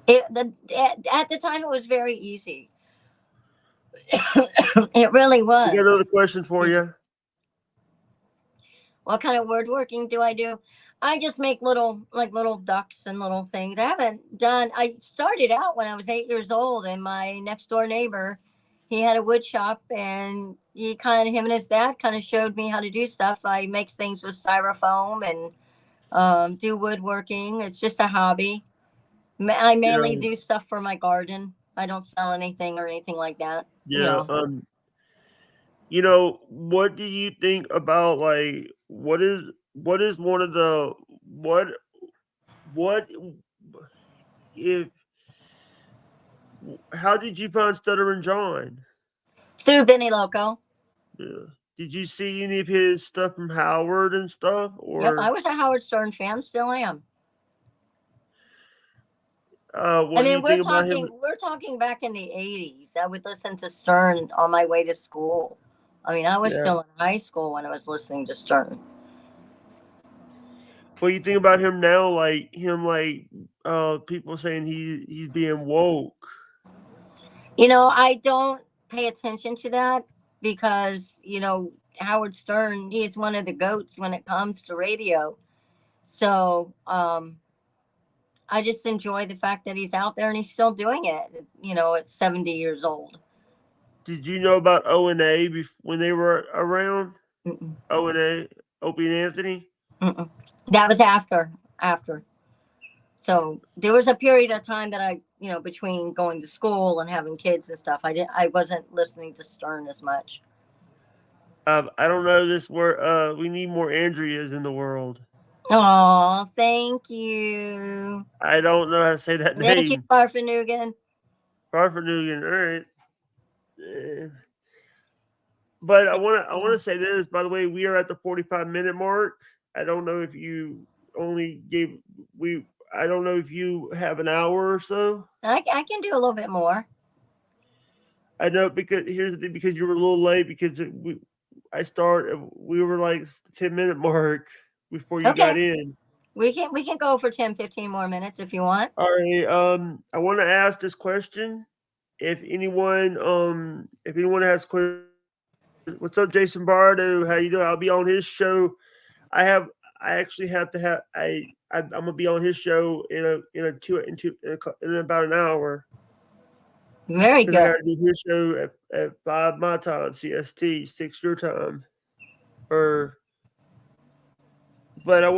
At the time, it was very easy. It really was. I got another question for you. What kind of woodworking do I do? I just make little ducks and little things. I started out when I was 8 years old, and my next door neighbor, he had a wood shop, and him and his dad kind of showed me how to do stuff. I make things with styrofoam and do woodworking. It's just a hobby. I mainly do stuff for my garden. I don't sell anything or anything like that. Yeah. You know, what do you think about, like, what is one of the how did you find Stuttering John? Through Benny Loco. Yeah. Did you see any of his stuff from Howard and stuff? Or yep, I was a Howard Stern fan, still am. We're talking back in the 80s. I would listen to Stern on my way to school. I mean, I was still in high school when I was listening to Stern. What do you think about him now? Like him, like people saying he's being woke. You know, I don't pay attention to that because, Howard Stern, he's one of the goats when it comes to radio. So I just enjoy the fact that he's out there and he's still doing it, at 70 years old. Did you know about O&A when they were around? Mm-mm. O&A, Opie and Anthony? Mm-mm. That was after. So there was a period of time that I, between going to school and having kids and stuff, I wasn't listening to Stern as much. I don't know this word. We need more Andreas in the world. Oh, thank you. I don't know how to say that Thank you, name. Farfanugan. Farfanugan. All right. But I want to say this. By the way, we are at the 45-minute mark. I don't know if you only gave I don't know if you have an hour or so. I can do a little bit more. I know, because here's the thing, because you were a little late, because we were like 10-minute mark before you got in. We can go for 10, 15 more minutes if you want. All right. I want to ask this question. If anyone has questions, what's up, Jason Bardo? How you doing? I'll be on his show. I'm gonna be on his show in about an hour. Very good. I gotta do his show at 5 my time, CST, 6 your time. But I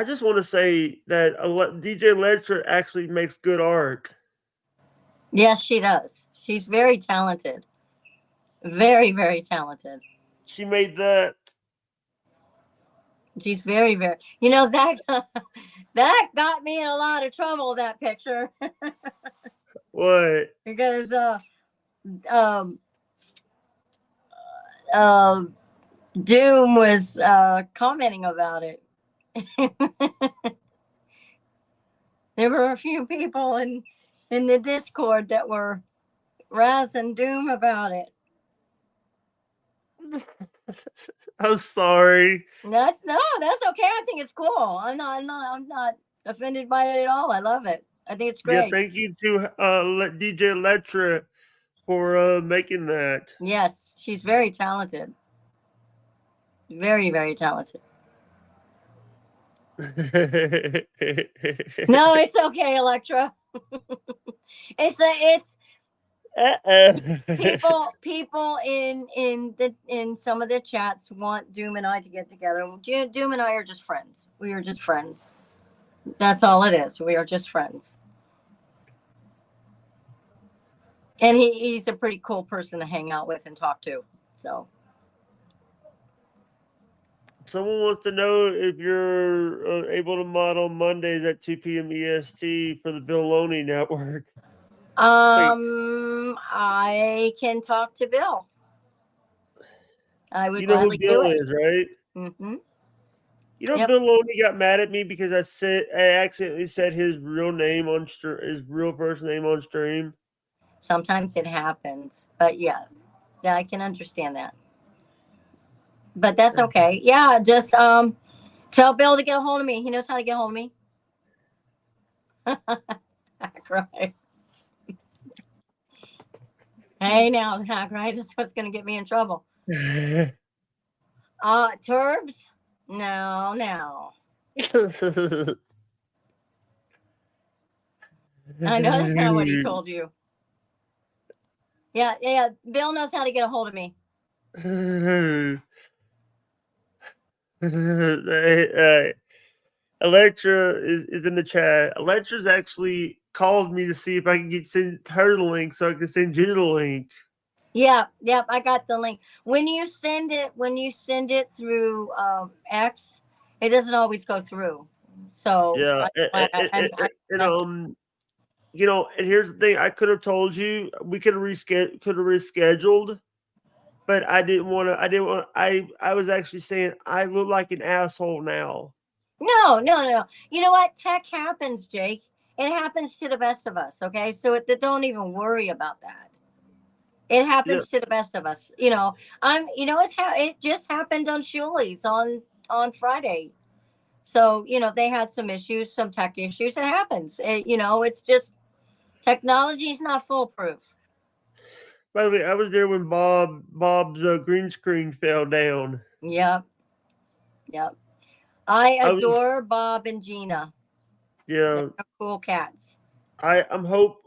just want to say that DJ Electra actually makes good art. Yes, she does. She's very talented. Very, very talented. She made that. She's very, very. That got me in a lot of trouble. That picture. What? Because Doom was commenting about it. There were a few people in the Discord that were razzing Doom about it. I'm sorry. That's okay. I think it's cool. I'm not offended by it at all. I love it. I think it's great. Yeah, thank you to DJ Electra for making that. Yes, she's very talented. Very, very talented. No, it's okay, Electra. It's people in some of the chats want Doom and I to get together. Doom and I are just friends. We are just friends. That's all it is. We are just friends. And he's a pretty cool person to hang out with and talk to. So someone wants to know if you're able to mod on Mondays at 2 p.m. EST for the Bill Loney Network. I can talk to Bill. I would gladly do it. You know who Bill is, right? Mm-hmm. You know, yep. Bill Loney got mad at me because I accidentally said his real name his real first name on stream. Sometimes it happens, but yeah, I can understand that. But that's okay. Yeah, just tell Bill to get a hold of me. He knows how to get a hold of me. Right. Hey, now, right? That's what's going to get me in trouble. Turbs? No. I know that's not what he told you. Yeah. Bill knows how to get a hold of me. Electra is in the chat. Electra's actually called me to see if I can send her the link so I can send you the link. Yeah, I got the link. When you send it through X, it doesn't always go through. So yeah, and here's the thing: I could have told you we could have rescheduled, but I didn't want to. I was actually saying I look like an asshole now. No. You know what? Tech happens, Jake. It happens to the best of us. Okay, so don't even worry about that. It happens to the best of us. It just happened on Shuli's on Friday. So, they had some issues, some tech issues. It happens. It's just technology is not foolproof. By the way, I was there when Bob's green screen fell down. Yep. Yep. I I was adore Bob and Gina. yeah. They're cool cats.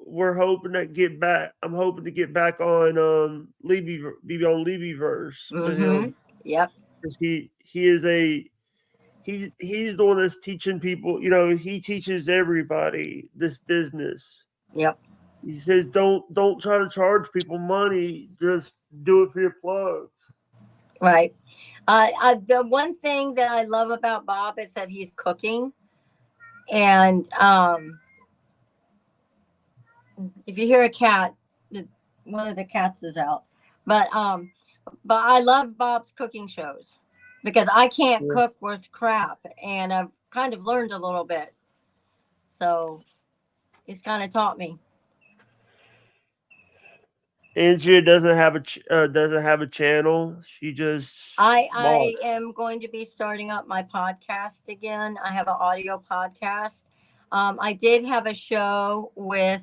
We're hoping to get back. I'm hoping to get back on Levyverse with Mm-hmm. him Yep. because he's the one that's teaching people. He teaches everybody this business. Yep. He says don't try to charge people money. Just do it for your plugs. Right. The one thing that I love about Bob is that he's cooking, and if you hear a cat, one of the cats is out. But I love Bob's cooking shows because I can't cook worth crap, and I've kind of learned a little bit. So he's kind of taught me. Andrea doesn't have a channel. She just I am going to be starting up my podcast again. I have an audio podcast. I did have a show with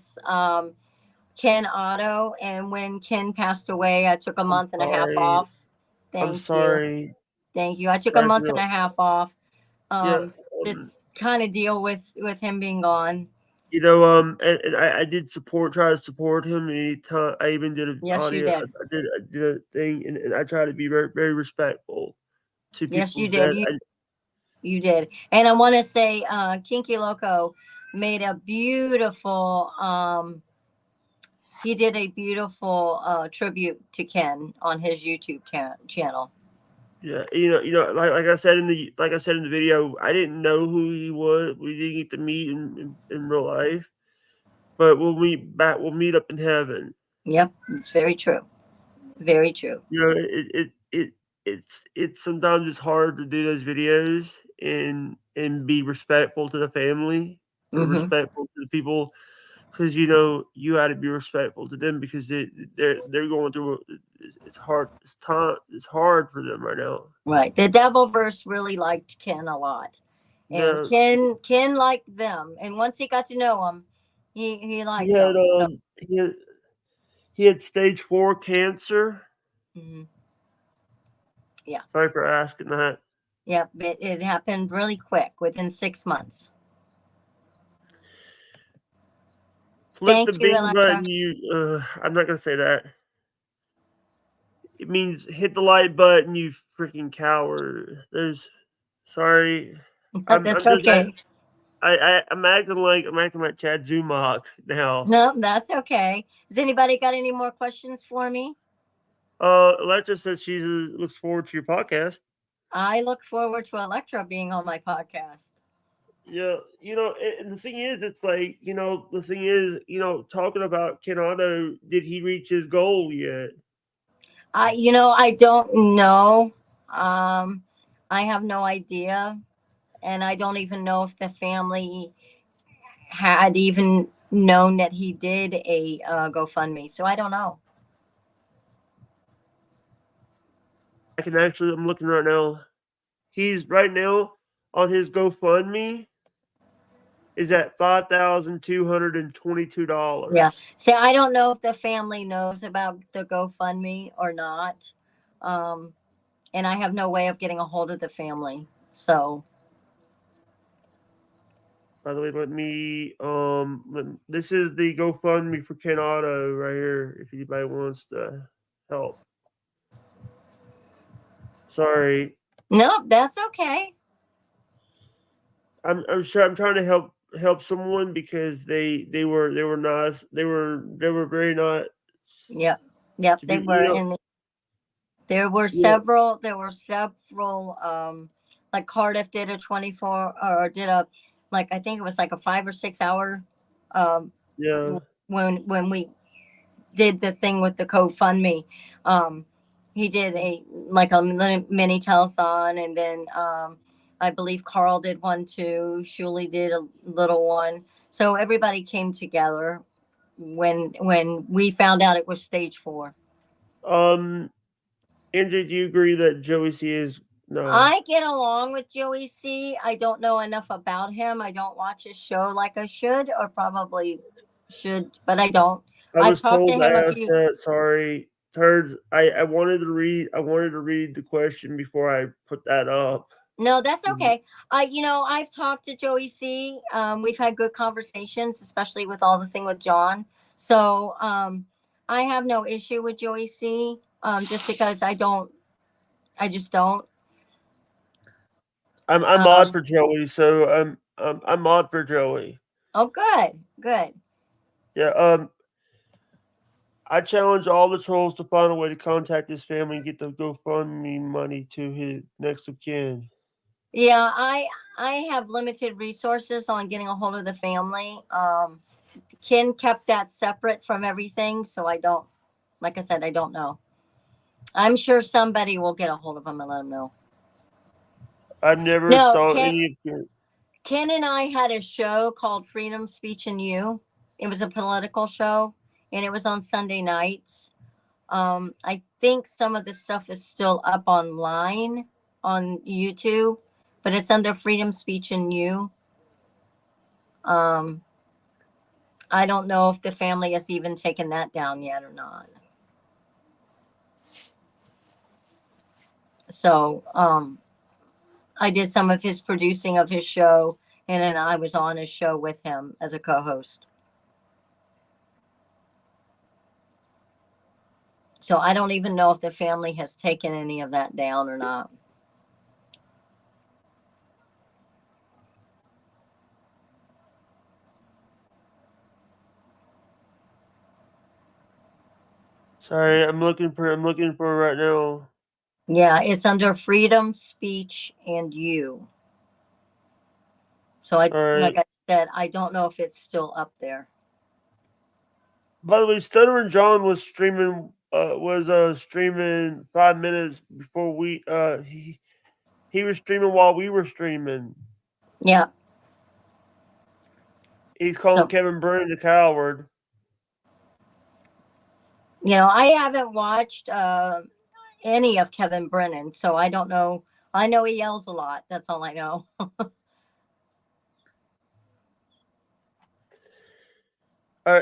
Ken Otto, and when Ken passed away, I took a month and a half off. I'm sorry. Thank you. I took a month and a half off to kind of deal with him being gone. And I did try to support him. And I even did an audio. You did. I did a thing, and I try to be very, very respectful to people. Yes, you did. You did. And I want to say, Kinky Loco made a beautiful. He did a beautiful tribute to Ken on his YouTube channel. Yeah, like I said in the video, I didn't know who he was. We didn't get to meet in real life, but we'll meet up in heaven. Yep, it's very true. Very true. It's sometimes it's hard to do those videos and be respectful to the family, respectful to the people, because you got to be respectful to them because they're going through. It's hard. It's hard for them right now. Right. The Devilverse really liked Ken a lot, and Ken liked them. And once he got to know them, he liked them. He had stage 4 cancer. Mm-hmm. Yeah. Sorry for asking that. Yep, it happened really quick, within 6 months. Flip the bing button. I'm not gonna say that. It means hit the like button, you freaking coward. Sorry. That's okay. I'm acting like Chad Zumach now. No, that's okay. Has anybody got any more questions for me? Electra says she looks forward to your podcast. I look forward to Electra being on my podcast. Yeah, and the thing is, it's like, talking about Ken Otto, did he reach his goal yet? I don't know. I have no idea. And I don't even know if the family had even known that he did a GoFundMe. So I don't know. I'm looking right now. He's right now on his GoFundMe is at $5,222. Yeah. See, I don't know if the family knows about the GoFundMe or not. And I have no way of getting a hold of the family. So. By the way, this is the GoFundMe for Ken Otto right here, if anybody wants to help. Sorry. No, that's okay. I'm trying to help someone because they were nice. They were very nice. Yep. They were. There were several. Like Cardiff did a 24 or did a, like, I think it was like a 5 or 6 hour. When we did the thing with the GoFundMe, he did a mini telethon, and then I believe Carl did one too. Shuli did a little one. So everybody came together when we found out it was stage 4. Andrew, do you agree that Joey C is No. I get along with Joey C. I don't know enough about him. I don't watch his show like I should, or probably should, but I don't. I I've was talked told to to him a ask few. that. Sorry, turds. I wanted to read the question before I put that up. No, that's okay. I've talked to Joey C. We've had good conversations, especially with all the thing with John. So I have no issue with Joey C. Just because I just don't. I'm odd for Joey, so I'm odd for Joey. Oh, good. Yeah. I challenge all the trolls to find a way to contact his family and get the GoFundMe money to his next of kin. Yeah, I have limited resources on getting a hold of the family. Ken kept that separate from everything, so I don't. Like I said, I don't know. I'm sure somebody will get a hold of him and let him know. I've never No, saw Ken- any of Ken and I had a show called Freedom, Speech, and You. It was a political show, and it was on Sunday nights. I think some of the stuff is still up online on YouTube, but it's under Freedom, Speech, and You. I don't know if the family has even taken that down yet or not. So, I did some of his producing of his show, and then I was on his show with him as a co-host. So I don't even know if the family has taken any of that down or not. Sorry, I'm looking for it right now. Yeah, it's under Freedom, Speech, and You. So like I said, I don't know if it's still up there. By the way, Stuttering John was streaming. Streaming 5 minutes before we. He was streaming while we were streaming. Yeah. He's calling Kevin Brennan a coward. I haven't watched any of Kevin Brennan, so I don't know. I know he yells a lot. That's all I know.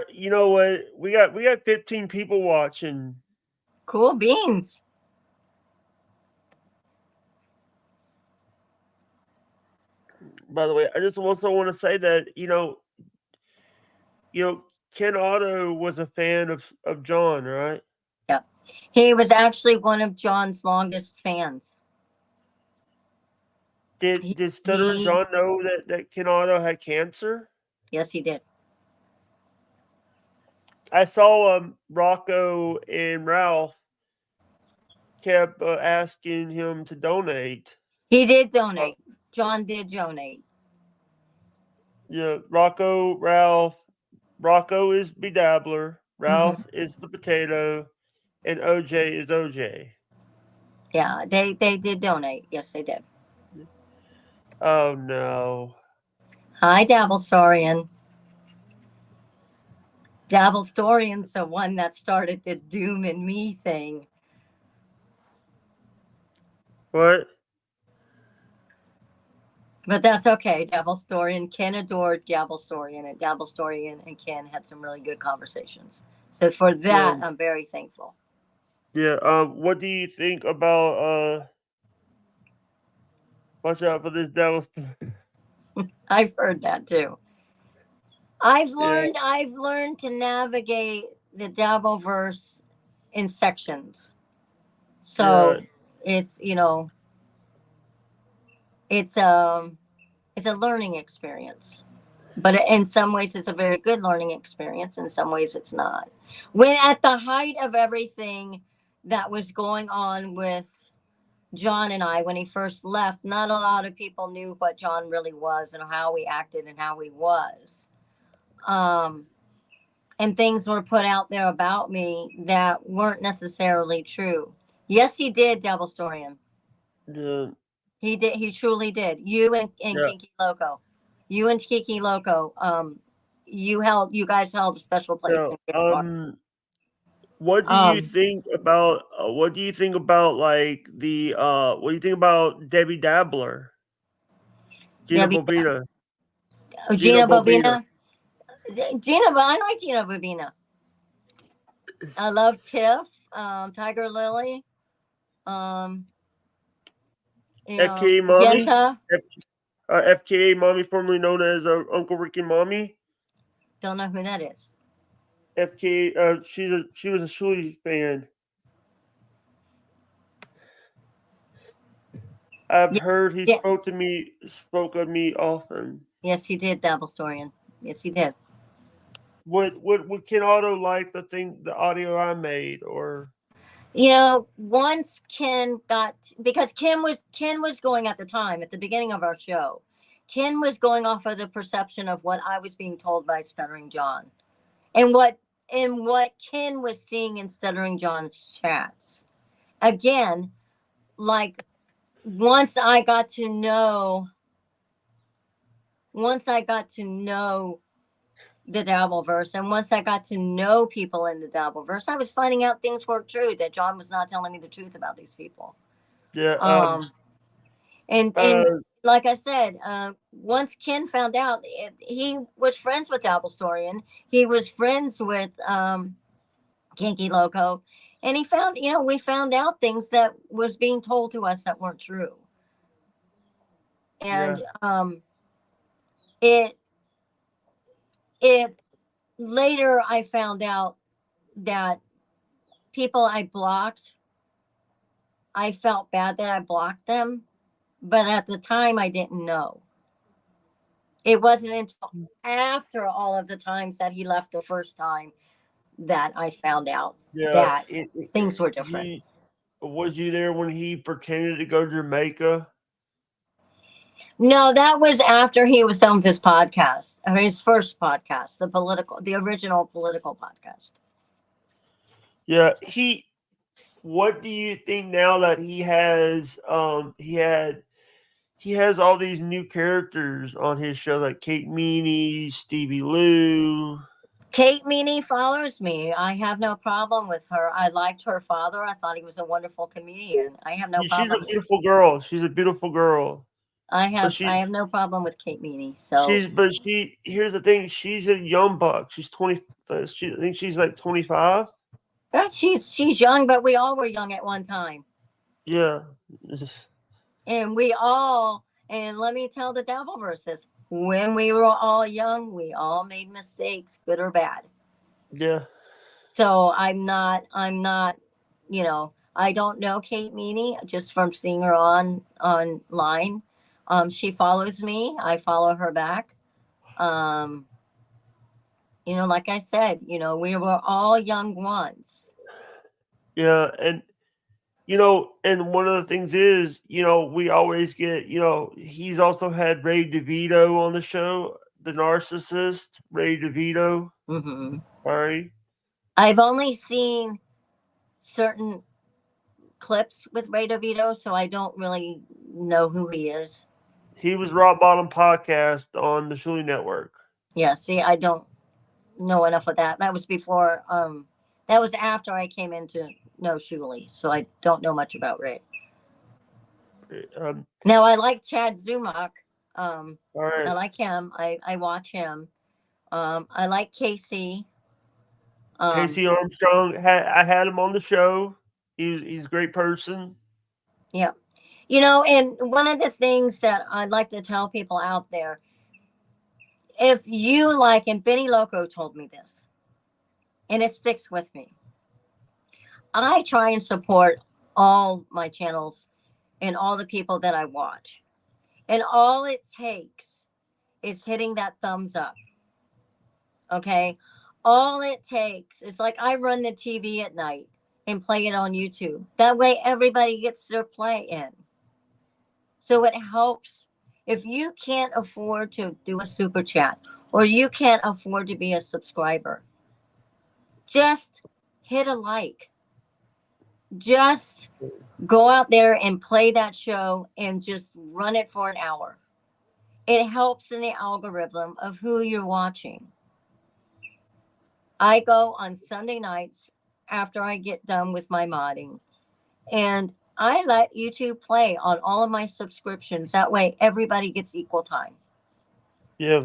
You know what? We got 15 people watching. Cool beans. By the way, I just also want to say that Ken Otto was a fan of John, right? Yeah, he was actually one of John's longest fans. Did Stuttering John know that Ken Otto had cancer? Yes, he did. I saw Rocco and Ralph kept asking him to donate. He did donate. John did donate. Yeah, Ralph. Rocco is Bedabbler. Ralph is the potato, and OJ is OJ. Yeah, they did donate. Yes, they did. Oh no. Hi, Dabblestorian. Dabblestorian's the one that started the Doom and Me thing. What? But that's okay. Dabblestorian, Ken adored Dabblestorian, and Dabblestorian and Ken had some really good conversations. So for that, I'm very thankful. Yeah. What do you think about watch out for this Dabblestorian? I've heard that too. I've learned to navigate the Dabbleverse in sections. So it's it's a learning experience. But in some ways it's a very good learning experience. In some ways it's not. When at the height of everything that was going on with John and I, when he first left, not a lot of people knew what John really was and how he acted and how he was. And things were put out there about me that weren't necessarily true. Yes, he did, Dabblestorian. Yeah. He did. He truly did. You and Kiki Loco. You and Kiki Loco. You guys held a special place. What do you think about like the what do you think about Debbie Dabbler? Gina Debbie, Bobina. Gina Bobina. I like Gina Bobina. I love Tiff, Tiger Lily, FKA Mommy. Yenta. FKA Mommy, formerly known as Uncle Rick and Mommy. Don't know who that is. FKA, she was a Shuli fan. I've heard he spoke of me often. Yes, he did, Dabblestorian. Yes, he did. Would Ken Otto like the audio I made, or once Ken got, because Ken was going at the time at the beginning of our show, Ken was going off of the perception of what I was being told by Stuttering John, and what Ken was seeing in Stuttering John's chats. Again, like once I got to know the Dabbleverse, and once I got to know people in the Dabbleverse, I was finding out things weren't true, that John was not telling me the truth about these people. Yeah. And like I said, once Ken found out, he was friends with Dabblestorian. He was friends with Kinky Loco, and he found, we found out things that was being told to us that weren't true. And it later I found out that people I blocked, I felt bad that I blocked them, but at the time I didn't know. It wasn't until after all of the times that he left the first time that I found out that things were different. Was you there when he pretended to go to Jamaica? No, that was after he was on his podcast, his first podcast, the original political podcast. Yeah, what do you think now that he has he has all these new characters on his show, like Kate Meany, Stevie Lou? Kate Meany follows me. I have no problem with her. I liked her father. I thought he was a wonderful comedian. I have no problem. She's a beautiful girl. She's a beautiful girl. I have no problem with Kate Meany. So here's the thing. She's a young buck. She's 20. I think she's like 25. She's young, but we all were young at one time. Yeah. And let me tell the Dabbleverses, when we were all young, we all made mistakes, good or bad. Yeah. So I'm not, I don't know Kate Meany just from seeing her online. She follows me. I follow her back. Like I said, we were all young ones. Yeah. And one of the things is, we always get, he's also had Ray DeVito on the show, the narcissist, Ray DeVito. Mm-hmm. Sorry. I've only seen certain clips with Ray DeVito, so I don't really know who he is. He was Rock Bottom Podcast on the Shuli Network. Yeah, see, I don't know enough of that. That was before, that was after I came into know Shuli, so I don't know much about Ray. Now, I like Chad Zumock. All right. I like him. I watch him. I like Casey. Casey Armstrong. I had him on the show. He's a great person. Yeah. And one of the things that I'd like to tell people out there, if you like, and Benny Loco told me this, and it sticks with me, I try and support all my channels and all the people that I watch. And all it takes is hitting that thumbs up. Okay? All it takes is, like, I run the TV at night and play it on YouTube. That way everybody gets their play in. So it helps. If you can't afford to do a super chat, or you can't afford to be a subscriber, just hit a like. Just go out there and play that show and just run it for an hour. It helps in the algorithm of who you're watching. I go on Sunday nights after I get done with my modding. And I let YouTube play on all of my subscriptions. That way everybody gets equal time. Yeah.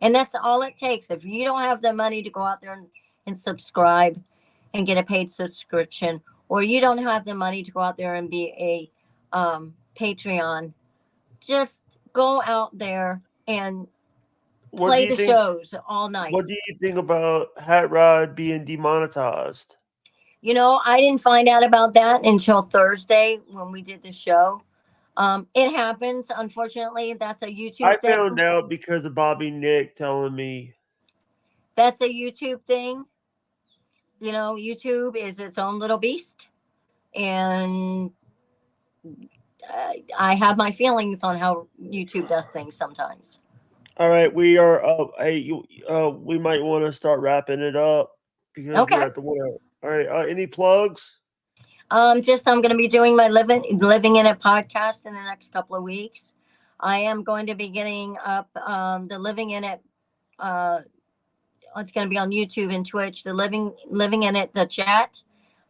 And that's all it takes. If you don't have the money to go out there and subscribe and get a paid subscription, or you don't have the money to go out there and be a Patreon, just go out there and What do play you the think? shows all night. What do you think about Hat Rod being demonetized? You know, I didn't find out about that until Thursday when we did the show. It happens. Unfortunately, that's a YouTube I thing. found out because of Bobby Nick telling me. That's a YouTube thing. You know, YouTube is its own little beast. And I have my feelings on how YouTube does things sometimes. All right, we are up. Hey, we might want to start wrapping it up because Okay. we're at the window. All right, any plugs? Just I'm going to be doing my living in it podcast in the next couple of weeks. I am going to be getting up the living in it. It's going to be on YouTube and Twitch. The living in it, the chat.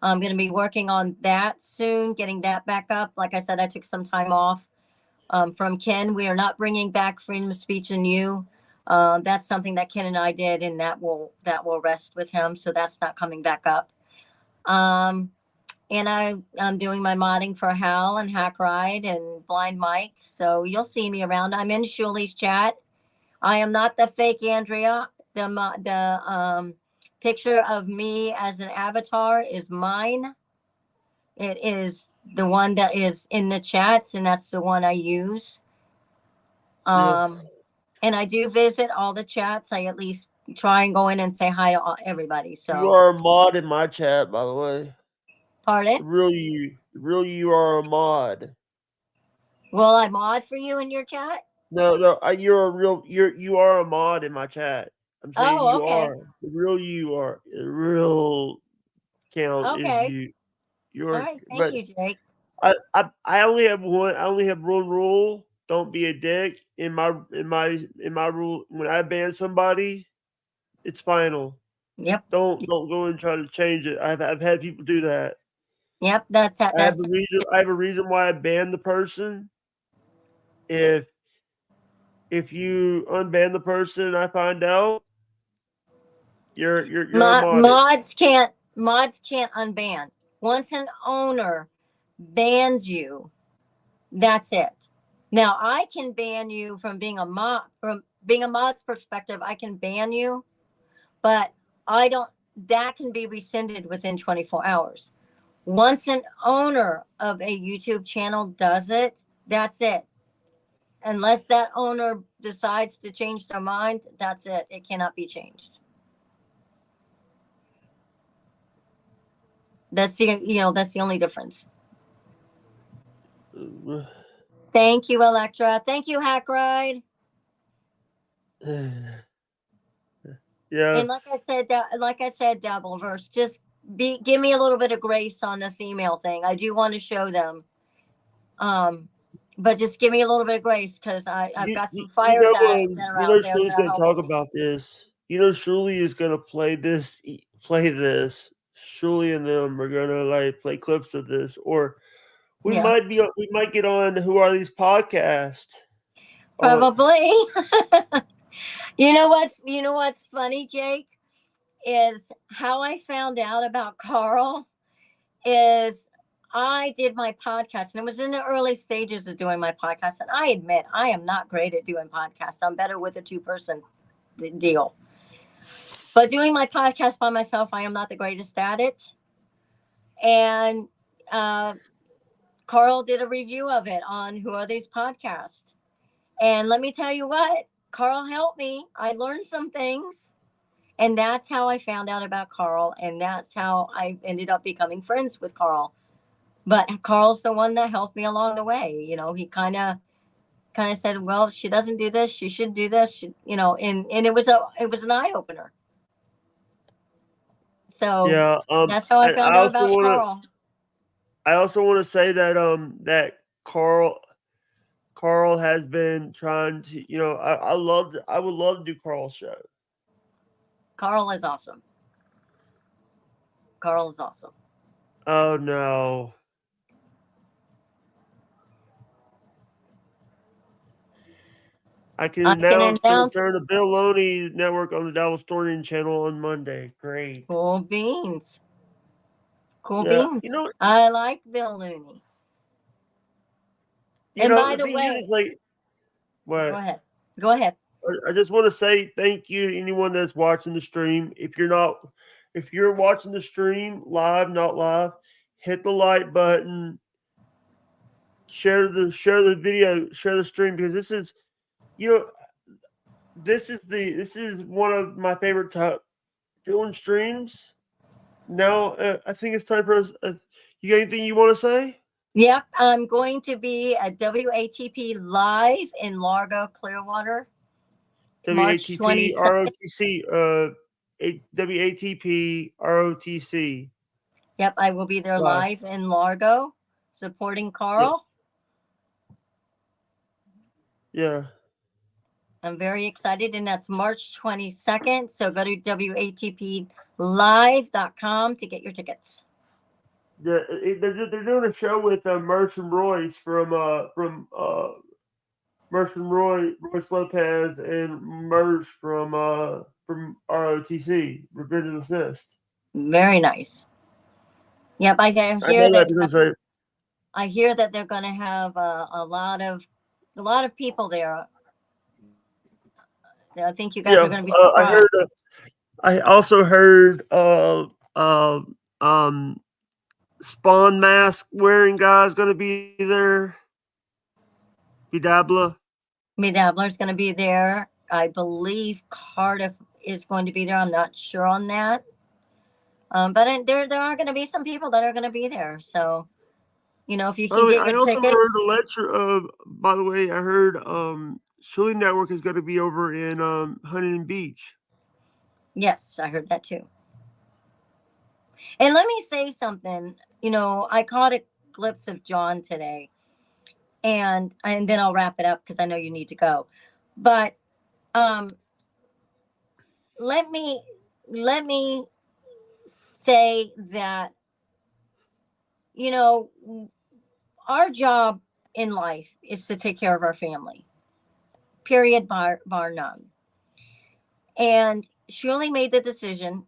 I'm going to be working on that soon, getting that back up. Like I said, I took some time off from Ken. We are not bringing back freedom of speech and you. That's something that Ken and I did, and that will rest with him. So that's not coming back up. And I'm doing my modding for Hal and Hack Ride and Blind Mike. So you'll see me around. I'm in Shuli's chat. I am not the fake Andrea. The picture of me as an avatar is mine. It is the one that is in the chats, and that's the one I use. And I do visit all the chats. I at least try and go in and say hi to everybody. So You are a mod in my chat, by the way. Pardon? The real you are a mod. Will I mod for you in your chat? No, you are a mod in my chat. I'm saying Oh, you okay. are the real you are the real count Okay. is you. You're All right. Thank but you, Jake. I only have one. I only have one rule. Don't be a dick. In my rule, when I ban somebody, it's final. Yep. Don't go and try to change it. I've had people do that. Yep. That's I have a reason. I have a reason why I banned the person. If you unban the person, I find out you're unmodded. Mods can't unban. Once an owner bans you, that's it. Now I can ban you from being a mod. From being a mod's perspective, I can ban you, but I don't. That can be rescinded within 24 hours. Once an owner of a YouTube channel does it, that's it. Unless that owner decides to change their mind, that's it. It cannot be changed. That's the only difference. Thank you, Electra. Thank you, Hack Ride. Yeah. And like I said, Dabbleverse, just give me a little bit of grace on this email thing. I do want to show them. But just give me a little bit of grace because I've got some fires that are out there. Shirley's going to talk about this. Shirley is going to play this. Shirley and them are going to play clips of this, or we might get on Who Are These Podcasts? Probably. You know what's funny, Jake, is how I found out about Carl is I did my podcast, and it was in the early stages of doing my podcast. And I admit I am not great at doing podcasts. I'm better with a 2-person deal. But doing my podcast by myself, I am not the greatest at it. And Carl did a review of it on Who Are These Podcasts. And let me tell you what, Carl helped me. I learned some things. And that's how I found out about Carl. And that's how I ended up becoming friends with Carl. But Carl's the one that helped me along the way. He kind of said, well, she doesn't do this. She should do this. And it was an eye opener. So yeah, that's how I found out about Carl. I also want to say that that Carl has been trying to, I would love to do Carl's show. Carl is awesome. Carl is awesome. Oh no. I can announce the return of Bill Loney Network on the Dallas Storian channel on Monday. Great. Cool beans. Cool Yeah, beans. you know, I like Bill Looney. And by the thing way, is, like, what? go ahead. Go ahead. I just want to say thank you to anyone that's watching the stream. If you're watching the stream live, not live, hit the like button, share the video, share the stream, because this is, this is one of my favorite top doing streams. Now I think it's time for us. You got anything you want to say? Yep, I'm going to be at WATP live in Largo, Clearwater. March WATP 22nd. ROTC, WATP ROTC. Yep, I will be there live in Largo supporting Carl. Yeah. I'm very excited, and that's March 22nd. So go to WATPlive.com to get your tickets. Yeah, they're doing a show with Mershon Royce from Mershon Royce Lopez and Mersh from ROTC, Revenge of the Cyst. Very nice. Yep, I hear that I hear that they're going to have a lot of people there. I think you guys are going to be surprised. I also heard Spawn mask wearing guys going to be there. Midabla is going to be there. I believe Cardiff is going to be there. I'm not sure on that. But there are going to be some people that are going to be there. So, if you can get your tickets. I also heard a lecture. By the way, I heard Shirley Network is going to be over in Huntington Beach. Yes, I heard that too. And let me say something. I caught a glimpse of John today, and then I'll wrap it up because I know you need to go. But let me say that our job in life is to take care of our family. Period, bar none. And Shirley made the decision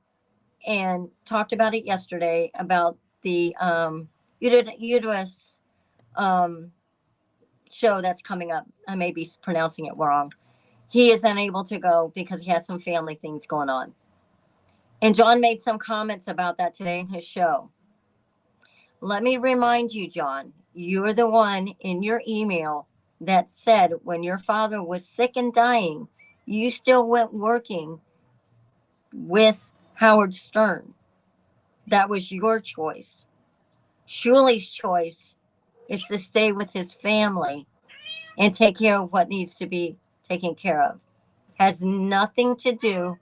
and talked about it yesterday about the uterus show that's coming up. I may be pronouncing it wrong. He is unable to go because he has some family things going on. And John made some comments about that today in his show. Let me remind you, John, you're the one in your email that said when your father was sick and dying, you still went working with Howard Stern. That was your choice. Shuley's choice is to stay with his family and take care of what needs to be taken care of. Has nothing to do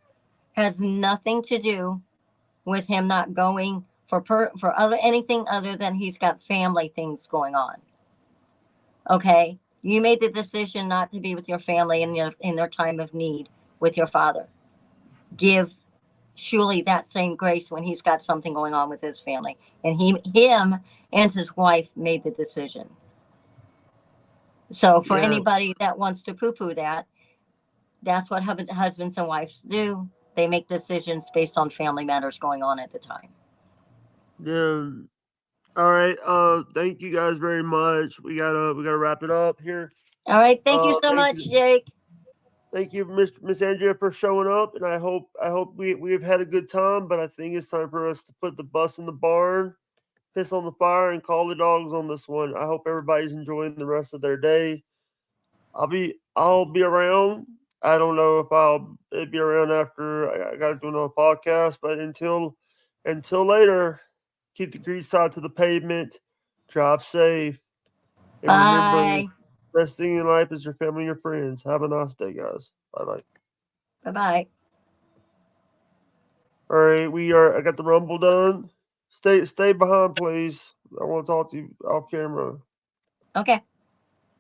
with him not going for anything other than he's got family things going on. Okay? You made the decision not to be with your family in their time of need with your father. Give Shuley that same grace when he's got something going on with his family. And him and his wife made the decision. So for anybody that wants to poo-poo that, that's what husbands and wives do. They make decisions based on family matters going on at the time. Yeah. All right. Thank you guys very much. We gotta wrap it up here. All right. Thank you so much, Jake. Thank you, Miss Andrea, for showing up, and I hope we've had a good time. But I think it's time for us to put the bus in the barn, piss on the fire, and call the dogs on this one. I hope everybody's enjoying the rest of their day. I'll be around. I don't know if I'll be around after I got to do another podcast, but until later, keep the grease side to the pavement. Drive safe. And bye. Remember, best thing in life is your family and your friends. Have a nice day, guys. Bye-bye. Bye-bye. All right, I got the rumble done. Stay behind, please. I want to talk to you off camera. Okay.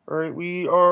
All right, we are